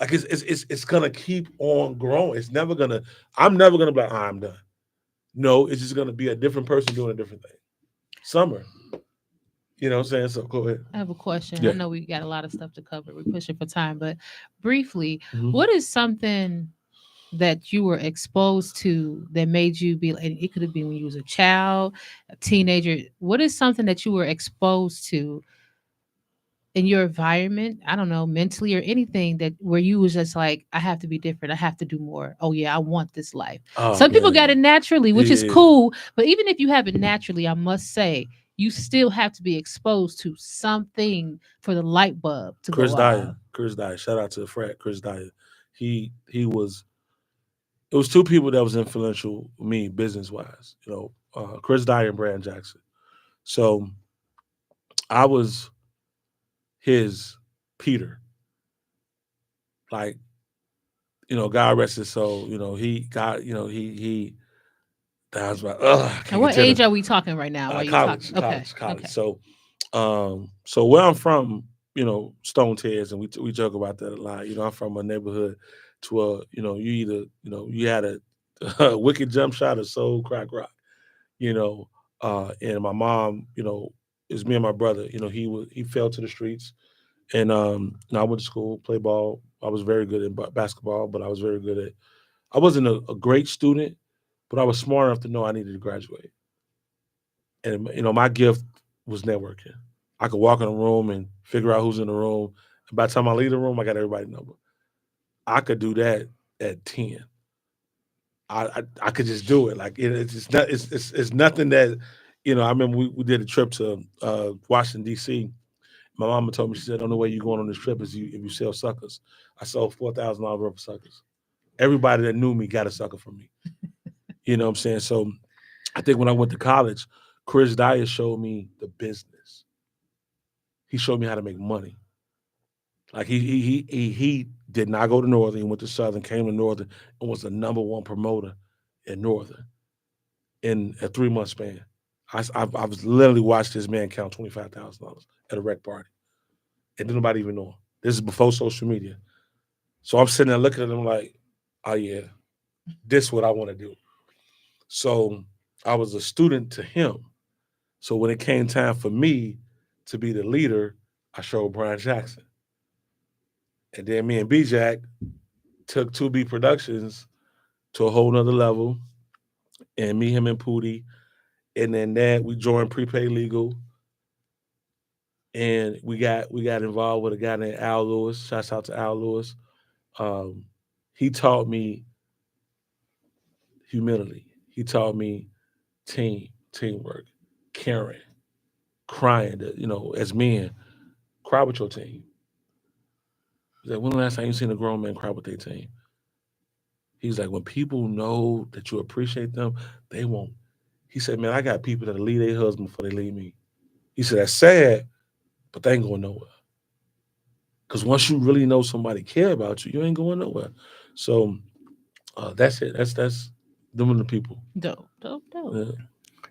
Speaker 4: Like it's gonna keep on growing. I'm never gonna be like, I'm done. No, it's just gonna be a different person doing a different thing. Summer. You know what I'm saying? So go ahead.
Speaker 3: I have a question.
Speaker 4: Yeah.
Speaker 3: I know we got a lot of stuff to cover. We're pushing for time, but briefly,
Speaker 4: Mhm.
Speaker 3: what is something that you were exposed to that made you be, and it could have been when you was a child, a teenager. What is something that you were exposed to in your environment? I don't know, mentally or anything that where you was just like, I have to be different. I have to do more. Oh yeah, I want this life. Some people got it naturally, which is cool. But even if you have it naturally, I must say, you still have to be exposed to something for the light bulb to
Speaker 4: Chris
Speaker 3: go
Speaker 4: Dyer.
Speaker 3: off.
Speaker 4: Chris Dyer. Shout out to the frat, Chris Dyer. He was. It was two people that was influential with me business wise. Chris Dyer and Brad Jackson. So I was his Peter. Like, God rest his soul. He got. He. That was like,
Speaker 3: And what age are we talking right now? While you
Speaker 4: college,
Speaker 3: talking?
Speaker 4: college.
Speaker 3: Okay.
Speaker 4: So where I'm from, Stone Tears, and we joke about that a lot. I'm from a neighborhood to you either, you had a wicked jump shot or soul crack rock, and my mom, is me and my brother. He fell to the streets, and I went to school, play ball. I was very good at basketball, but I was very good at. I wasn't a great student, but I was smart enough to know I needed to graduate. And my gift was networking. I could walk in a room and figure out who's in the room. And by the time I leave the room, I got everybody's number. I could do that at 10. I could just do it. Like it's just not, it's nothing that, I remember we did a trip to Washington, D.C. My mama told me, she said, the only way you're going on this trip is if you sell suckers. I sold $4,000 worth of suckers. Everybody that knew me got a sucker from me. You know what I'm saying? So I think when I went to college, Chris Dyer showed me the business. He showed me how to make money. Like he did not go to Northern. He went to Southern, came to Northern, and was the number one promoter at Northern in a 3-month span. I was literally watched this man count $25,000 at a rec party, and nobody even know him. This is before social media. So I'm sitting there looking at him like, oh yeah, this is what I want to do. So I was a student to him. So when it came time for me to be the leader, I showed Brian Jackson. And then me and B-Jack took 2B Productions to a whole nother level. And me, him, and Pootie. And then we joined Prepaid Legal. And we got involved with a guy named Al Lewis. Shouts out to Al Lewis. He taught me humility. He taught me teamwork, caring, crying. As men, cry with your team. He's like, when the last time you seen a grown man cry with their team? He's like, when people know that you appreciate them, they won't. He said, man, I got people that'll leave their husband before they leave me. He said, that's sad, but they ain't going nowhere. Because once you really know somebody care about you, you ain't going nowhere. So that's it. That's them and the people.
Speaker 3: Dope.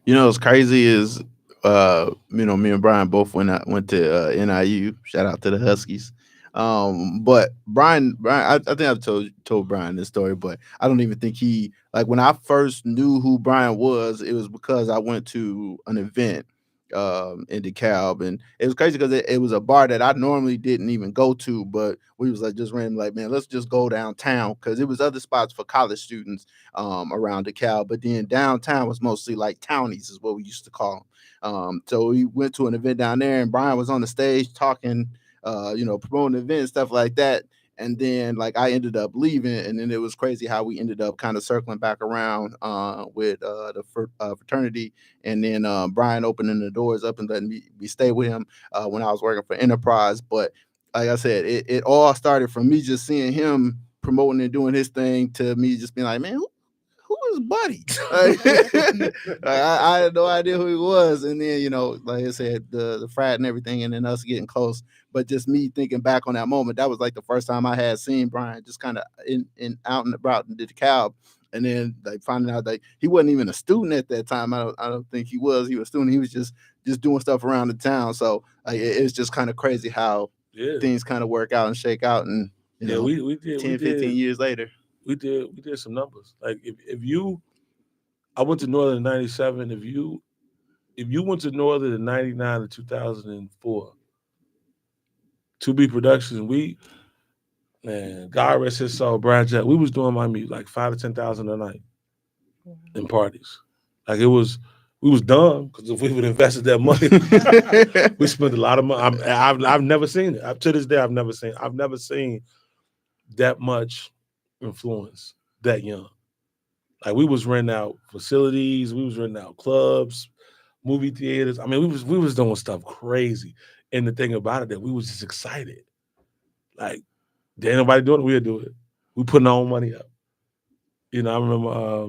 Speaker 1: Yeah. What's crazy is, me and Brian both went to NIU. Shout out to the Huskies. But Brian, I think I've told Brian this story, but I don't even think he, like, when I first knew who Brian was, it was because I went to an event in DeKalb, and it was crazy because it was a bar that I normally didn't even go to, but we was like just random, like, man, let's just go downtown, because it was other spots for college students around DeKalb, but then downtown was mostly like townies is what we used to call them. So we went to an event down there, and Brian was on the stage talking, promoting the event and stuff like that. And then like I ended up leaving, and then it was crazy how we ended up kind of circling back around with the fraternity, and then Brian opening the doors up and letting me stay with him when I was working for Enterprise. But like I said, it all started from me just seeing him promoting and doing his thing to me just being like, man, who is Buddy? I had no idea who he was. And then, you know, like I said, the frat and everything, and then us getting close. But just me thinking back on that moment, that was like the first time I had seen Brian just kind of in out and about in DeKalb. And then like finding out that he wasn't even a student at that time. I don't think he was. He was a student. He was just doing stuff around the town. So it's just kind of crazy how things kind of work out and shake out. And you know,
Speaker 4: we did
Speaker 1: 15 years later.
Speaker 4: We did some numbers. Like I went to Northern in 97. If you went to Northern in 99 to 2004, 2B Productions, God rest his soul, Brian Jack, we was doing my music like 5,000 to 10,000 a night in parties. Like we was dumb because if we would have invested that money, we spent a lot of money. I've never seen it. To this day, I've never seen that much influence that young. Like we was renting out facilities, we was renting out clubs, movie theaters. I mean, we was doing stuff crazy. And the thing about it that we was just excited. Like, there ain't nobody doing it, we'll do it. We putting our own money up. You know, I remember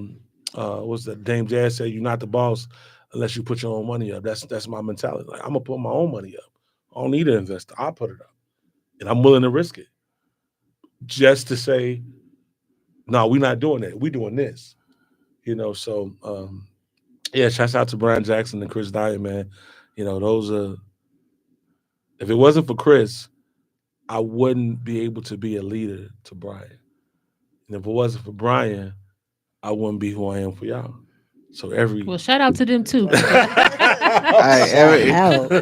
Speaker 4: what's that? Dame Jazz said, "You're not the boss unless you put your own money up." That's my mentality. Like, I'm gonna put my own money up. I don't need an investor. I'll put it up. And I'm willing to risk it. Just to say, no, we're not doing that. We're doing this. You know, so shouts out to Brian Jackson and Chris Dyer, man. You know, those are, if it wasn't for Chris, I wouldn't be able to be a leader to Brian. And if it wasn't for Brian, I wouldn't be who I am for y'all. So
Speaker 3: well, shout out to them too.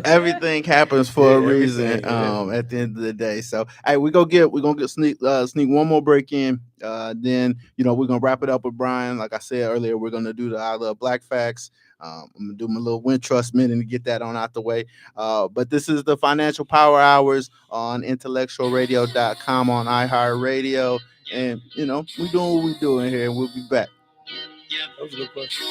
Speaker 1: Everything happens for a reason. At the end of the day, so we're gonna get sneak one more break in. Then you know we're gonna wrap it up with Brian. Like I said earlier, we're gonna do the I Love Black Facts. I'm gonna do my little Wintrust minute to get that on out the way. But this is the Financial Power Hours on IntellectualRadio.com on iHeartRadio, and you know we're doing what we're doing here, and we'll be back.
Speaker 4: That was a good question.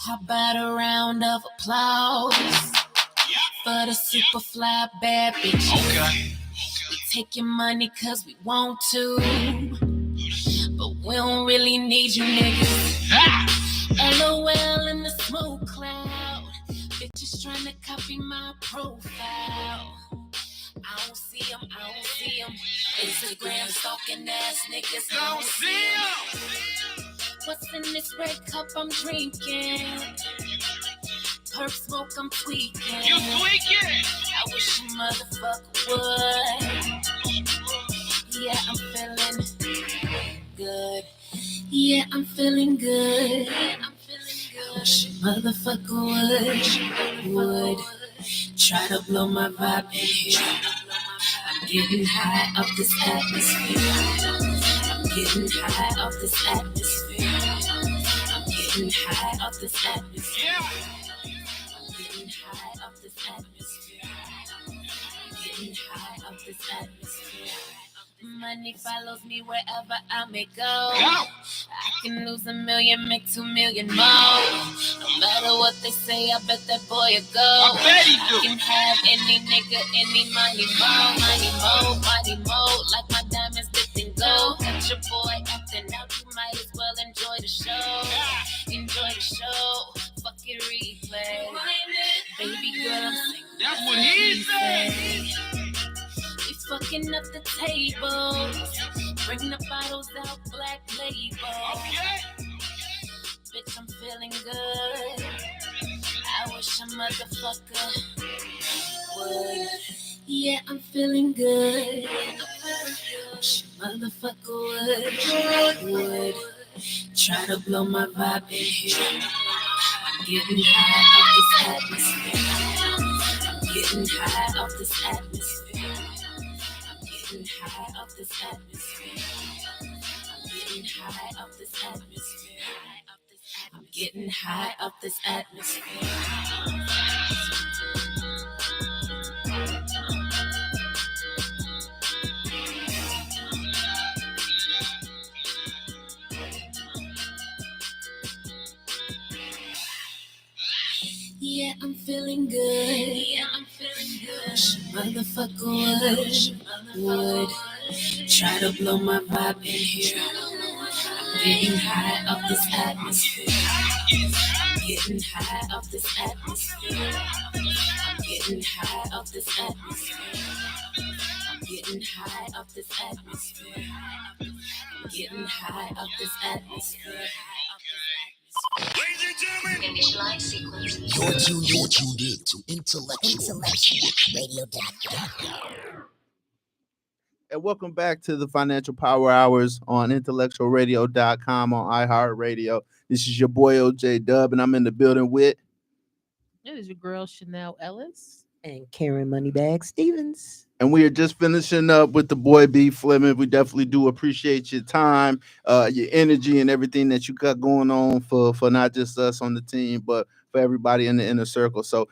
Speaker 5: How about a round of applause for the super fly bad bitches? Okay. We take your money cause we want to, but we don't really need you niggas. LOL in the smoke cloud. Bitches trying to copy my profile. I don't see them. Instagram stalking ass niggas. Don't see them. What's in this red cup I'm drinking? Perp smoke I'm tweaking. You tweaking? I wish you motherfucker would. Yeah, I'm feeling good. Yeah, I'm feeling good. I wish you motherfucker would. Try to blow my vibe in here. I'm getting high off this atmosphere. I'm getting high off this atmosphere. I'm getting high off this atmosphere. I'm getting high off this atmosphere. I'm getting high off this atmosphere. Money follows me wherever I may go. I can lose $1 million, make $2 million more. No matter what they say, I bet that boy will go. I can have any nigga, any money more. Like my diamonds dipped in gold. Got your boy acting out, you might as well enjoy the show. Enjoy the show, fuck it, replay. Baby girl, I'm single. That's what he said. Fucking up the tables, bring the bottles out, black label. Okay. Bitch, I'm feeling good. I wish a motherfucker would. Yeah, I'm feeling good. I wish a motherfucker would. Try to blow my vibe in here. I'm getting high off this atmosphere. I'm getting high off this atmosphere. Getting high off this atmosphere. I'm getting high off this atmosphere. I'm getting high off this atmosphere. Yeah, I'm
Speaker 6: feeling good. Yeah, I'm feeling good. Motherfucker would try to blow my vibe in here. I'm getting high off this atmosphere. I'm getting high off this atmosphere. I'm getting high off this atmosphere. I'm getting high off this atmosphere. I'm getting high off this atmosphere. Ladies and gentlemen, initialize sequence. You're tuned in to IntellectualRadio.com.
Speaker 1: And welcome back to the Financial Power Hours on IntellectualRadio.com on iHeartRadio. This is your boy OJ Dub, and I'm in the building with.
Speaker 3: It is your girl Chanel Ellis.
Speaker 2: And Karen Moneybag Stevens.
Speaker 1: And we are just finishing up with the boy B Fleming. We definitely do appreciate your time, your energy, and everything that you got going on for not just us on the team, but for everybody in the inner circle. So,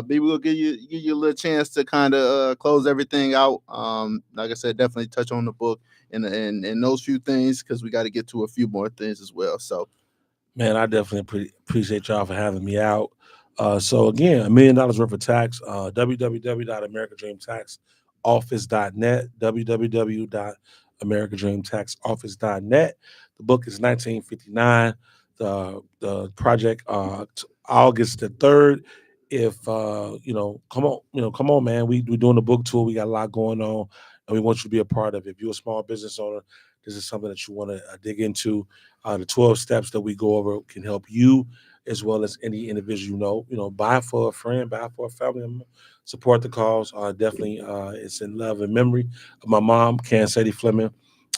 Speaker 1: B, we'll give you a little chance to kind of close everything out. Like I said, definitely touch on the book and those few things because we got to get to a few more things as well. So,
Speaker 4: man, I definitely appreciate y'all for having me out. So again, $1 million worth of tax. www.americadreamtaxoffice.net. www.americadreamtaxoffice.net. The book is 1959. The project August the 3rd. If come on, man. We're doing the book tour. We got a lot going on, and we want you to be a part of it. If you're a small business owner, this is something that you want to dig into. The 12 steps that we go over can help you as well as any individual buy for a friend, buy for a family member, support the cause. Definitely, it's in love and memory of my mom, Karen Sadie Fleming.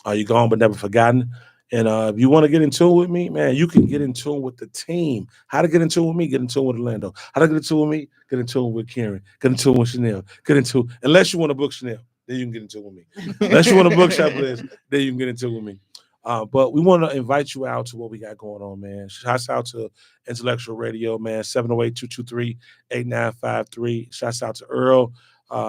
Speaker 4: You're gone but never forgotten. And if you want to get in tune with me, man, you can get in tune with the team. How to get in tune with me? Get in tune with Orlando. How to get in tune with me? Get in tune with Karen. Get in tune with Chanel. Unless you want to book Chanel, then you can get in tune with me. Unless you want to book Shopliz, then you can get in tune with me. But we want to invite you out to what we got going on, man. Shouts out to Intellectual Radio, man, 708-223-8953. Shouts out to Earl.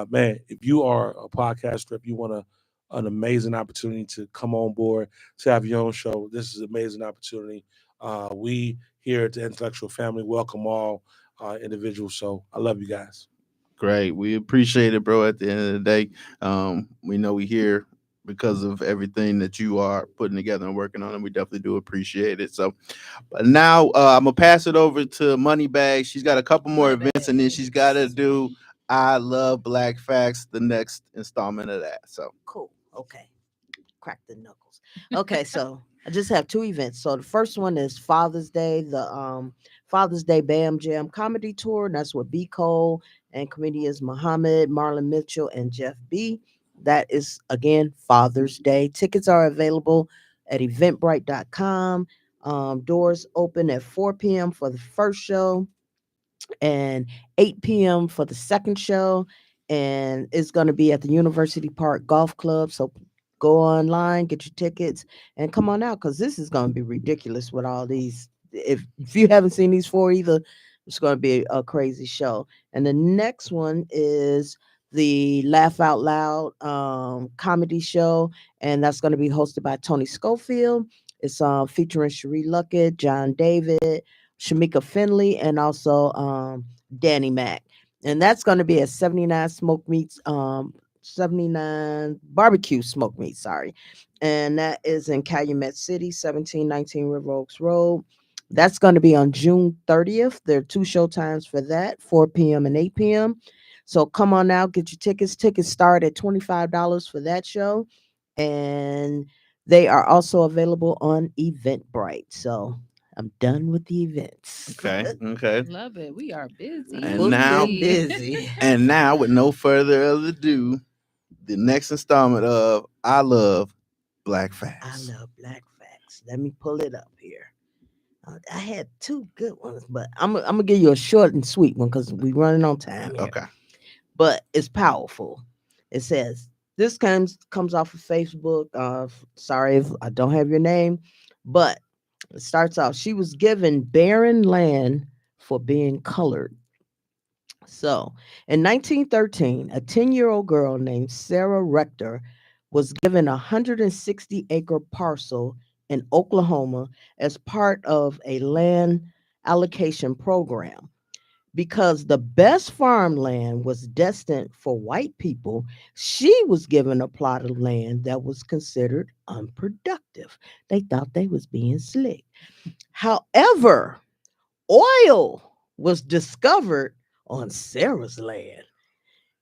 Speaker 4: Man, if you are a podcaster, if you want an amazing opportunity to come on board, to have your own show, this is an amazing opportunity. We here at the Intellectual Family welcome all individuals. So I love you guys.
Speaker 1: Great. We appreciate it, bro. At the end of the day, we know we here because of everything that you are putting together and working on, and we definitely do appreciate it. So, but now I'm gonna pass it over to Moneybag. She's got a couple more events, and then she's got to do I Love Black Facts, the next installment of that. So
Speaker 2: cool. Okay, crack the knuckles. Okay, so I just have two events. So the first one is Father's Day, the Father's Day Bam Jam comedy tour. And that's with B. Cole and comedians Muhammad, Marlon Mitchell, and Jeff B. That is, again, Father's Day. Tickets are available at eventbrite.com. Doors open at 4 p.m. for the first show and 8 p.m. for the second show. And it's going to be at the University Park Golf Club. So go online, get your tickets, and come on out because this is going to be ridiculous with all these. If you haven't seen these four either, it's going to be a crazy show. And the next one is the Laugh Out Loud comedy show, and that's going to be hosted by Tony Schofield. It's featuring Cherie Luckett, John David, Shamika Finley, and also Danny Mac. And that's going to be at 79 Barbecue Smoke Meat, sorry. And that is in Calumet City, 1719 River Oaks Road. That's going to be on June 30th. There are two show times for that, 4 p.m. and 8 p.m. So come on out, get your tickets. Tickets start at $25 for that show. And they are also available on Eventbrite. So I'm done with the events.
Speaker 1: Okay.
Speaker 3: Love it. We are busy.
Speaker 1: And now,
Speaker 2: busy.
Speaker 1: And now, with no further ado, the next installment of I Love Black Facts.
Speaker 2: I Love Black Facts. Let me pull it up here. I had two good ones, but I'm gonna give you a short and sweet one because we're running on time here.
Speaker 1: Okay.
Speaker 2: But it's powerful. It says, this comes off of Facebook. Sorry if I don't have your name, but it starts off, she was given barren land for being colored. So in 1913, a 10-year-old girl named Sarah Rector was given a 160-acre parcel in Oklahoma as part of a land allocation program. because the best farmland was destined for white people, she was given a plot of land that was considered unproductive. They thought they was being slick. However, oil was discovered on Sarah's land,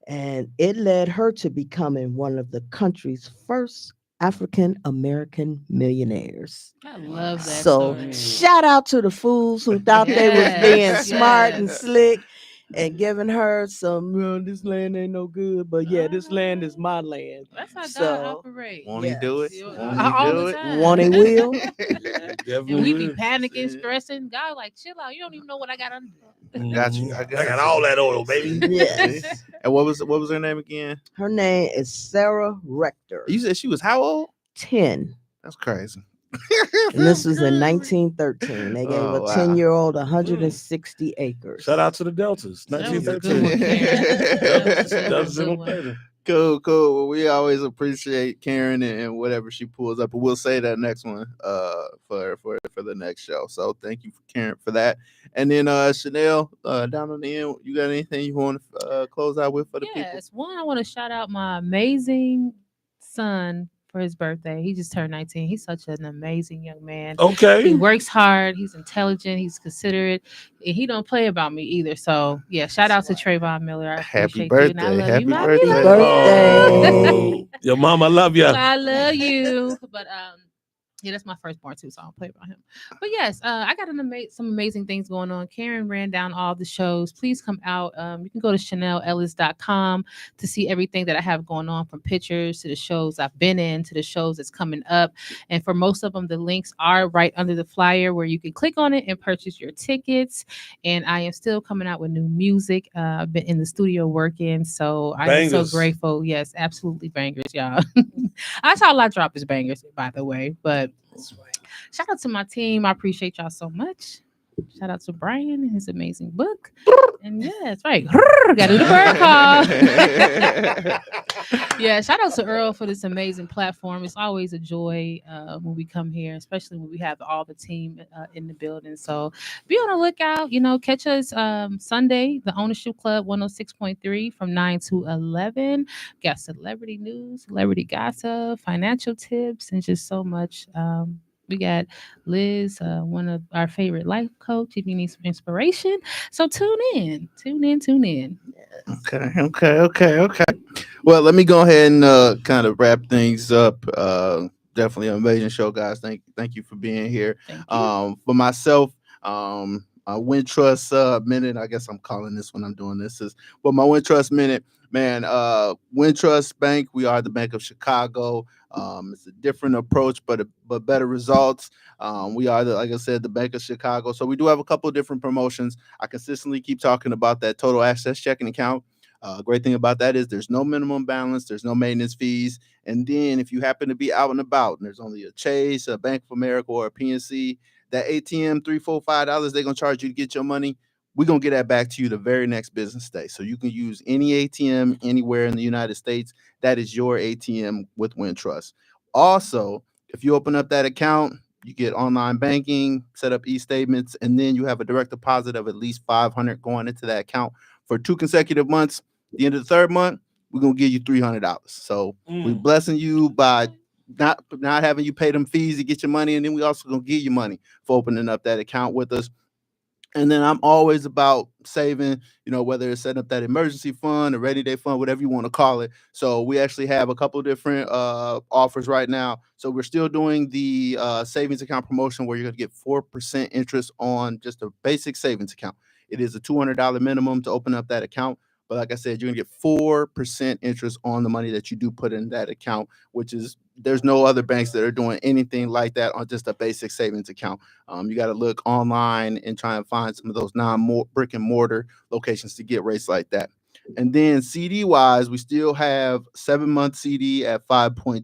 Speaker 2: and it led her to becoming one of the country's first African American millionaires.
Speaker 3: I love that
Speaker 2: So
Speaker 3: story.
Speaker 2: shout out to the fools who thought they was being
Speaker 3: Yes,
Speaker 2: smart and
Speaker 3: yes.
Speaker 2: slick and giving her some, this land ain't no good, but yeah, this land is my land.
Speaker 3: That's how God
Speaker 2: So
Speaker 3: operates.
Speaker 1: Won't he do it?
Speaker 2: yes,
Speaker 1: Won't he
Speaker 3: All
Speaker 1: do
Speaker 3: the
Speaker 1: it?
Speaker 3: time.
Speaker 2: Won't he will?
Speaker 4: Yeah,
Speaker 3: And
Speaker 4: definitely
Speaker 3: we be
Speaker 4: will.
Speaker 3: panicking, stressing. God, like, chill out. You don't even know what I got under there.
Speaker 1: I got you. I got you.
Speaker 4: all that oil, baby.
Speaker 2: Yes.
Speaker 1: And what was her name again?
Speaker 2: Her name is Sarah Rector.
Speaker 1: You said she was how old?
Speaker 2: 10.
Speaker 1: That's crazy.
Speaker 2: And this was in 1913. They gave
Speaker 1: Oh,
Speaker 2: a
Speaker 1: wow.
Speaker 2: 10-year-old 160 acres.
Speaker 4: Shout out to the Deltas.
Speaker 3: That was a good
Speaker 4: 1913.
Speaker 3: one, Karen. That was a
Speaker 4: Deltas
Speaker 3: good
Speaker 4: in
Speaker 3: one.
Speaker 4: Later.
Speaker 1: Cool. Well, we always appreciate Karen and whatever she pulls up. But we'll say that next one for the next show. So thank you, Karen, for that. And then Chanel, down on the end, you got anything you want to close out with for the people?
Speaker 3: Yes, one, I want to shout out my amazing son for his birthday. He just turned 19. He's such an amazing young man. He
Speaker 4: Okay.
Speaker 3: works hard. He's intelligent. He's considerate. And he don't play about me either. So yeah, shout out to Trayvon Miller. I
Speaker 1: Happy
Speaker 3: appreciate you. And I
Speaker 1: birthday.
Speaker 3: love
Speaker 1: Happy
Speaker 3: you, my
Speaker 1: birthday.
Speaker 3: beloved.
Speaker 2: Birthday.
Speaker 4: Your mama love ya.
Speaker 3: I love you. But yeah, that's my firstborn too, so I don't play about him. But yes, I got some amazing things going on. Karen ran down all the shows. Please come out. You can go to ChanelEllis.com to see everything that I have going on, from pictures to the shows I've been in to the shows that's coming up. And for most of them, the links are right under the flyer where you can click on it and purchase your tickets. And I am still coming out with new music. I've been in the studio working, so I'm so
Speaker 4: Bangers.
Speaker 3: grateful. Yes, absolutely bangers, y'all. That's how I drop is bangers, by the way. But shout out to my team. I appreciate y'all so much. Shout out to Brian and his amazing book. And yeah, that's right. Gotta do the bird call. Yeah, shout out to Earl for this amazing platform. It's always a joy when we come here, especially when we have all the team in the building. So be on the lookout. Catch us Sunday, the Ownership Club 106.3 from 9 to 11. Got celebrity news, celebrity gossip, financial tips, and just so much. We got Liz, one of our favorite life coach, if you need some inspiration. So tune in.
Speaker 1: Okay. Well, let me go ahead and kind of wrap things up. Definitely an amazing show, guys. Thank you for being here.
Speaker 3: Thank you.
Speaker 1: For myself, Wintrust minute. I guess I'm calling this when I'm doing this but my Wintrust minute, man. Wintrust Bank. We are the Bank of Chicago. It's a different approach, but better results. We are like I said, the Bank of Chicago. So we do have a couple of different promotions. I consistently keep talking about that total access checking account. Great thing about that is there's no minimum balance, there's no maintenance fees, and then if you happen to be out and about and there's only a Chase, a Bank of America, or a PNC, that ATM $3, $4, $5 they're gonna charge you to get your money. We're gonna get that back to you the very next business day. So you can use any ATM anywhere in the United States. That is your ATM with Wintrust. Also, if you open up that account, you get online banking, set up e-statements, and then you have a direct deposit of at least $500 going into that account for 2 consecutive months. At the end of the third month, we're gonna give you $300. So we're blessing you by not having you pay them fees to get your money, and then we also gonna give you money for opening up that account with us. And then I'm always about saving, whether it's setting up that emergency fund, a rainy day fund, whatever you want to call it. So we actually have a couple of different offers right now. So we're still doing the savings account promotion where you're going to get 4% interest on just a basic savings account. It is a $200 minimum to open up that account. But like I said, you're going to get 4% interest on the money that you do put in that account, which is there's no other banks that are doing anything like that on just a basic savings account. You got to look online and try and find some of those brick and mortar locations to get rates like that. And then CD wise, we still have 7-month CD at 5.20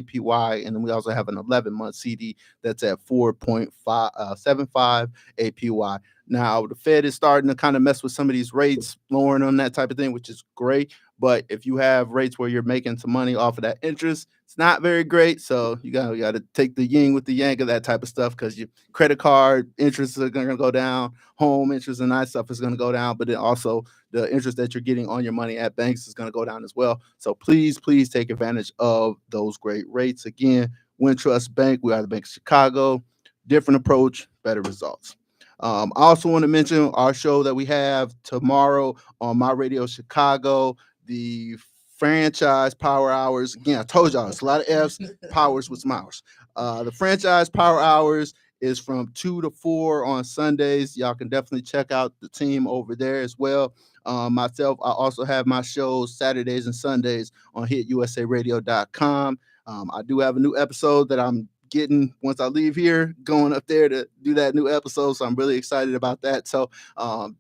Speaker 1: APY. And then we also have an 11-month CD that's at 4.75 APY. Now, the Fed is starting to kind of mess with some of these rates, lowering on that type of thing, which is great. But if you have rates where you're making some money off of that interest, it's not very great. So you got to take the yin with the yang of that type of stuff, because your credit card interests are going to go down, home interest and that stuff is going to go down, but then also the interest that you're getting on your money at banks is going to go down as well. So please take advantage of those great rates. Again, Wintrust Bank, we are the Bank of Chicago. Different approach, better results. I also want to mention our show that we have tomorrow on My Radio Chicago, the franchise power hours. Again, I told y'all it's a lot of F's, powers with some hours. The franchise power hours is from 2 to 4 on Sundays. Y'all can definitely check out the team over there as well. Myself, I also have my shows Saturdays and Sundays on hitusaradio.com. I do have a new episode that I'm getting once I leave here, going up there to do that new episode. So I'm really excited about that. So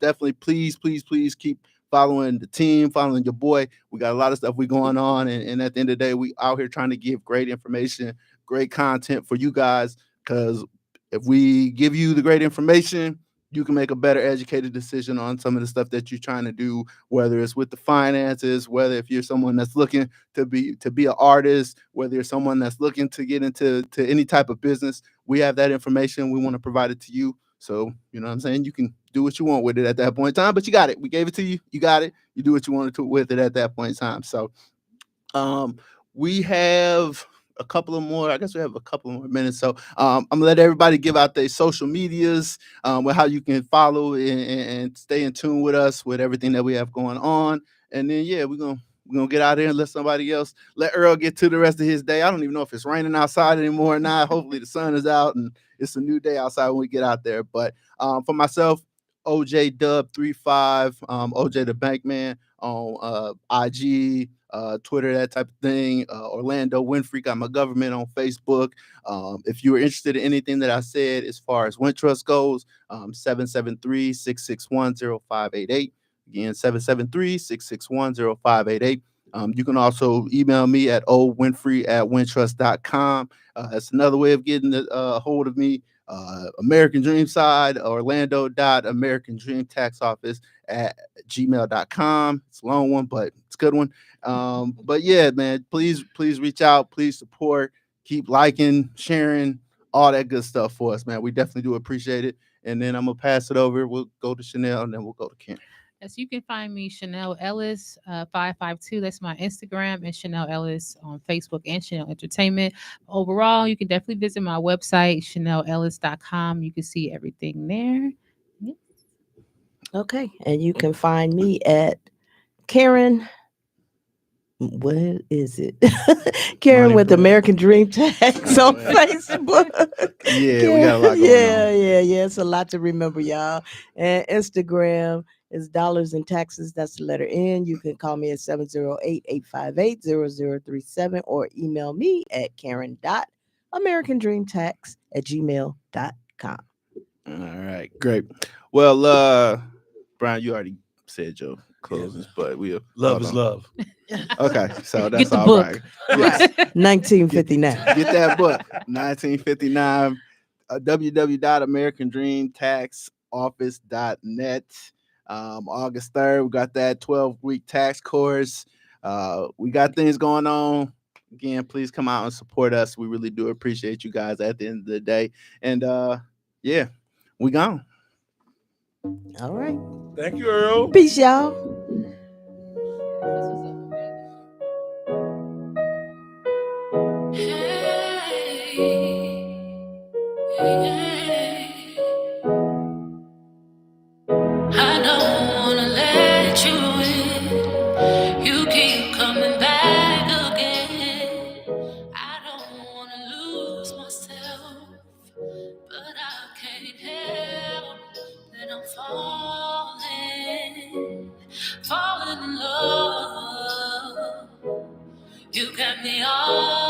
Speaker 1: definitely please keep following the team, following your boy. We got a lot of stuff we going on. And at the end of the day, we out here trying to give great information, great content for you guys. Because if we give you the great information, you can make a better educated decision on some of the stuff that you're trying to do, whether it's with the finances, whether if you're someone that's looking to be an artist, whether you're someone that's looking to get into any type of business. We have that information. We want to provide it to you. So, you know what I'm saying? You can do what you want with it at that point in time, but you got it. We gave it to you. You got it. You do what you wanted to with it at that point in time. So we have a couple of more. I guess we have a couple more minutes. So I'm gonna let everybody give out their social medias, with how you can follow and stay in tune with us with everything that we have going on. And then we're gonna get out there and let Earl get to the rest of his day. I don't even know if it's raining outside anymore or not. Hopefully the sun is out and it's a new day outside when we get out there. But for myself, OJ Dub 35, OJ the Bankman on IG, Twitter, that type of thing. Orlando Winfrey, got my government on Facebook. If you were interested in anything that I said as far as Wintrust goes, 773-661-0588. Again, 773-661-0588. You can also email me at owinfrey@wintrust.com. That's another way of getting a hold of me. American Dream side, orlando.americandreamtaxoffice@gmail.com. It's a long one, but it's a good one. But yeah, man, please reach out, please support, keep liking, sharing, all that good stuff for us, man. We definitely do appreciate it. And then I'm gonna pass it over. We'll go to Chanel and then we'll go to Ken.
Speaker 3: Yes, you can find me Chanel Ellis 552. That's my Instagram, and Chanel Ellis on Facebook and Chanel Entertainment. Overall, you can definitely visit my website, ChanelEllis.com. You can see everything there. Yeah.
Speaker 2: Okay, and you can find me at Karen. What is it? Karen
Speaker 1: Money
Speaker 2: with
Speaker 1: Bread.
Speaker 2: American Dream Tax on Facebook.
Speaker 1: Yeah, we got a lot going on.
Speaker 2: Yeah. It's a lot to remember, y'all. And Instagram is Dollars and Taxes. That's the letter N. You can call me at 708-858-0037 or email me at karen.americandreamtax@gmail.com.
Speaker 1: All right, great. Well, Brian, you already said your closings, but we'll
Speaker 4: Love is love.
Speaker 1: Okay, so that's
Speaker 3: Get the
Speaker 1: all
Speaker 3: book.
Speaker 1: right.
Speaker 2: Right. 1959.
Speaker 1: Get that book, 1959. www.americandreamtaxoffice.net. August 3rd, we got that 12-week tax course. We got things going on. Again, please come out and support us. We really do appreciate you guys at the end of the day. And we gone.
Speaker 2: All right.
Speaker 4: Thank you, Earl.
Speaker 2: Peace, y'all.
Speaker 6: I don't wanna let you in. You keep coming back again. I don't wanna lose myself, but I can't help that I'm falling in love. You got me all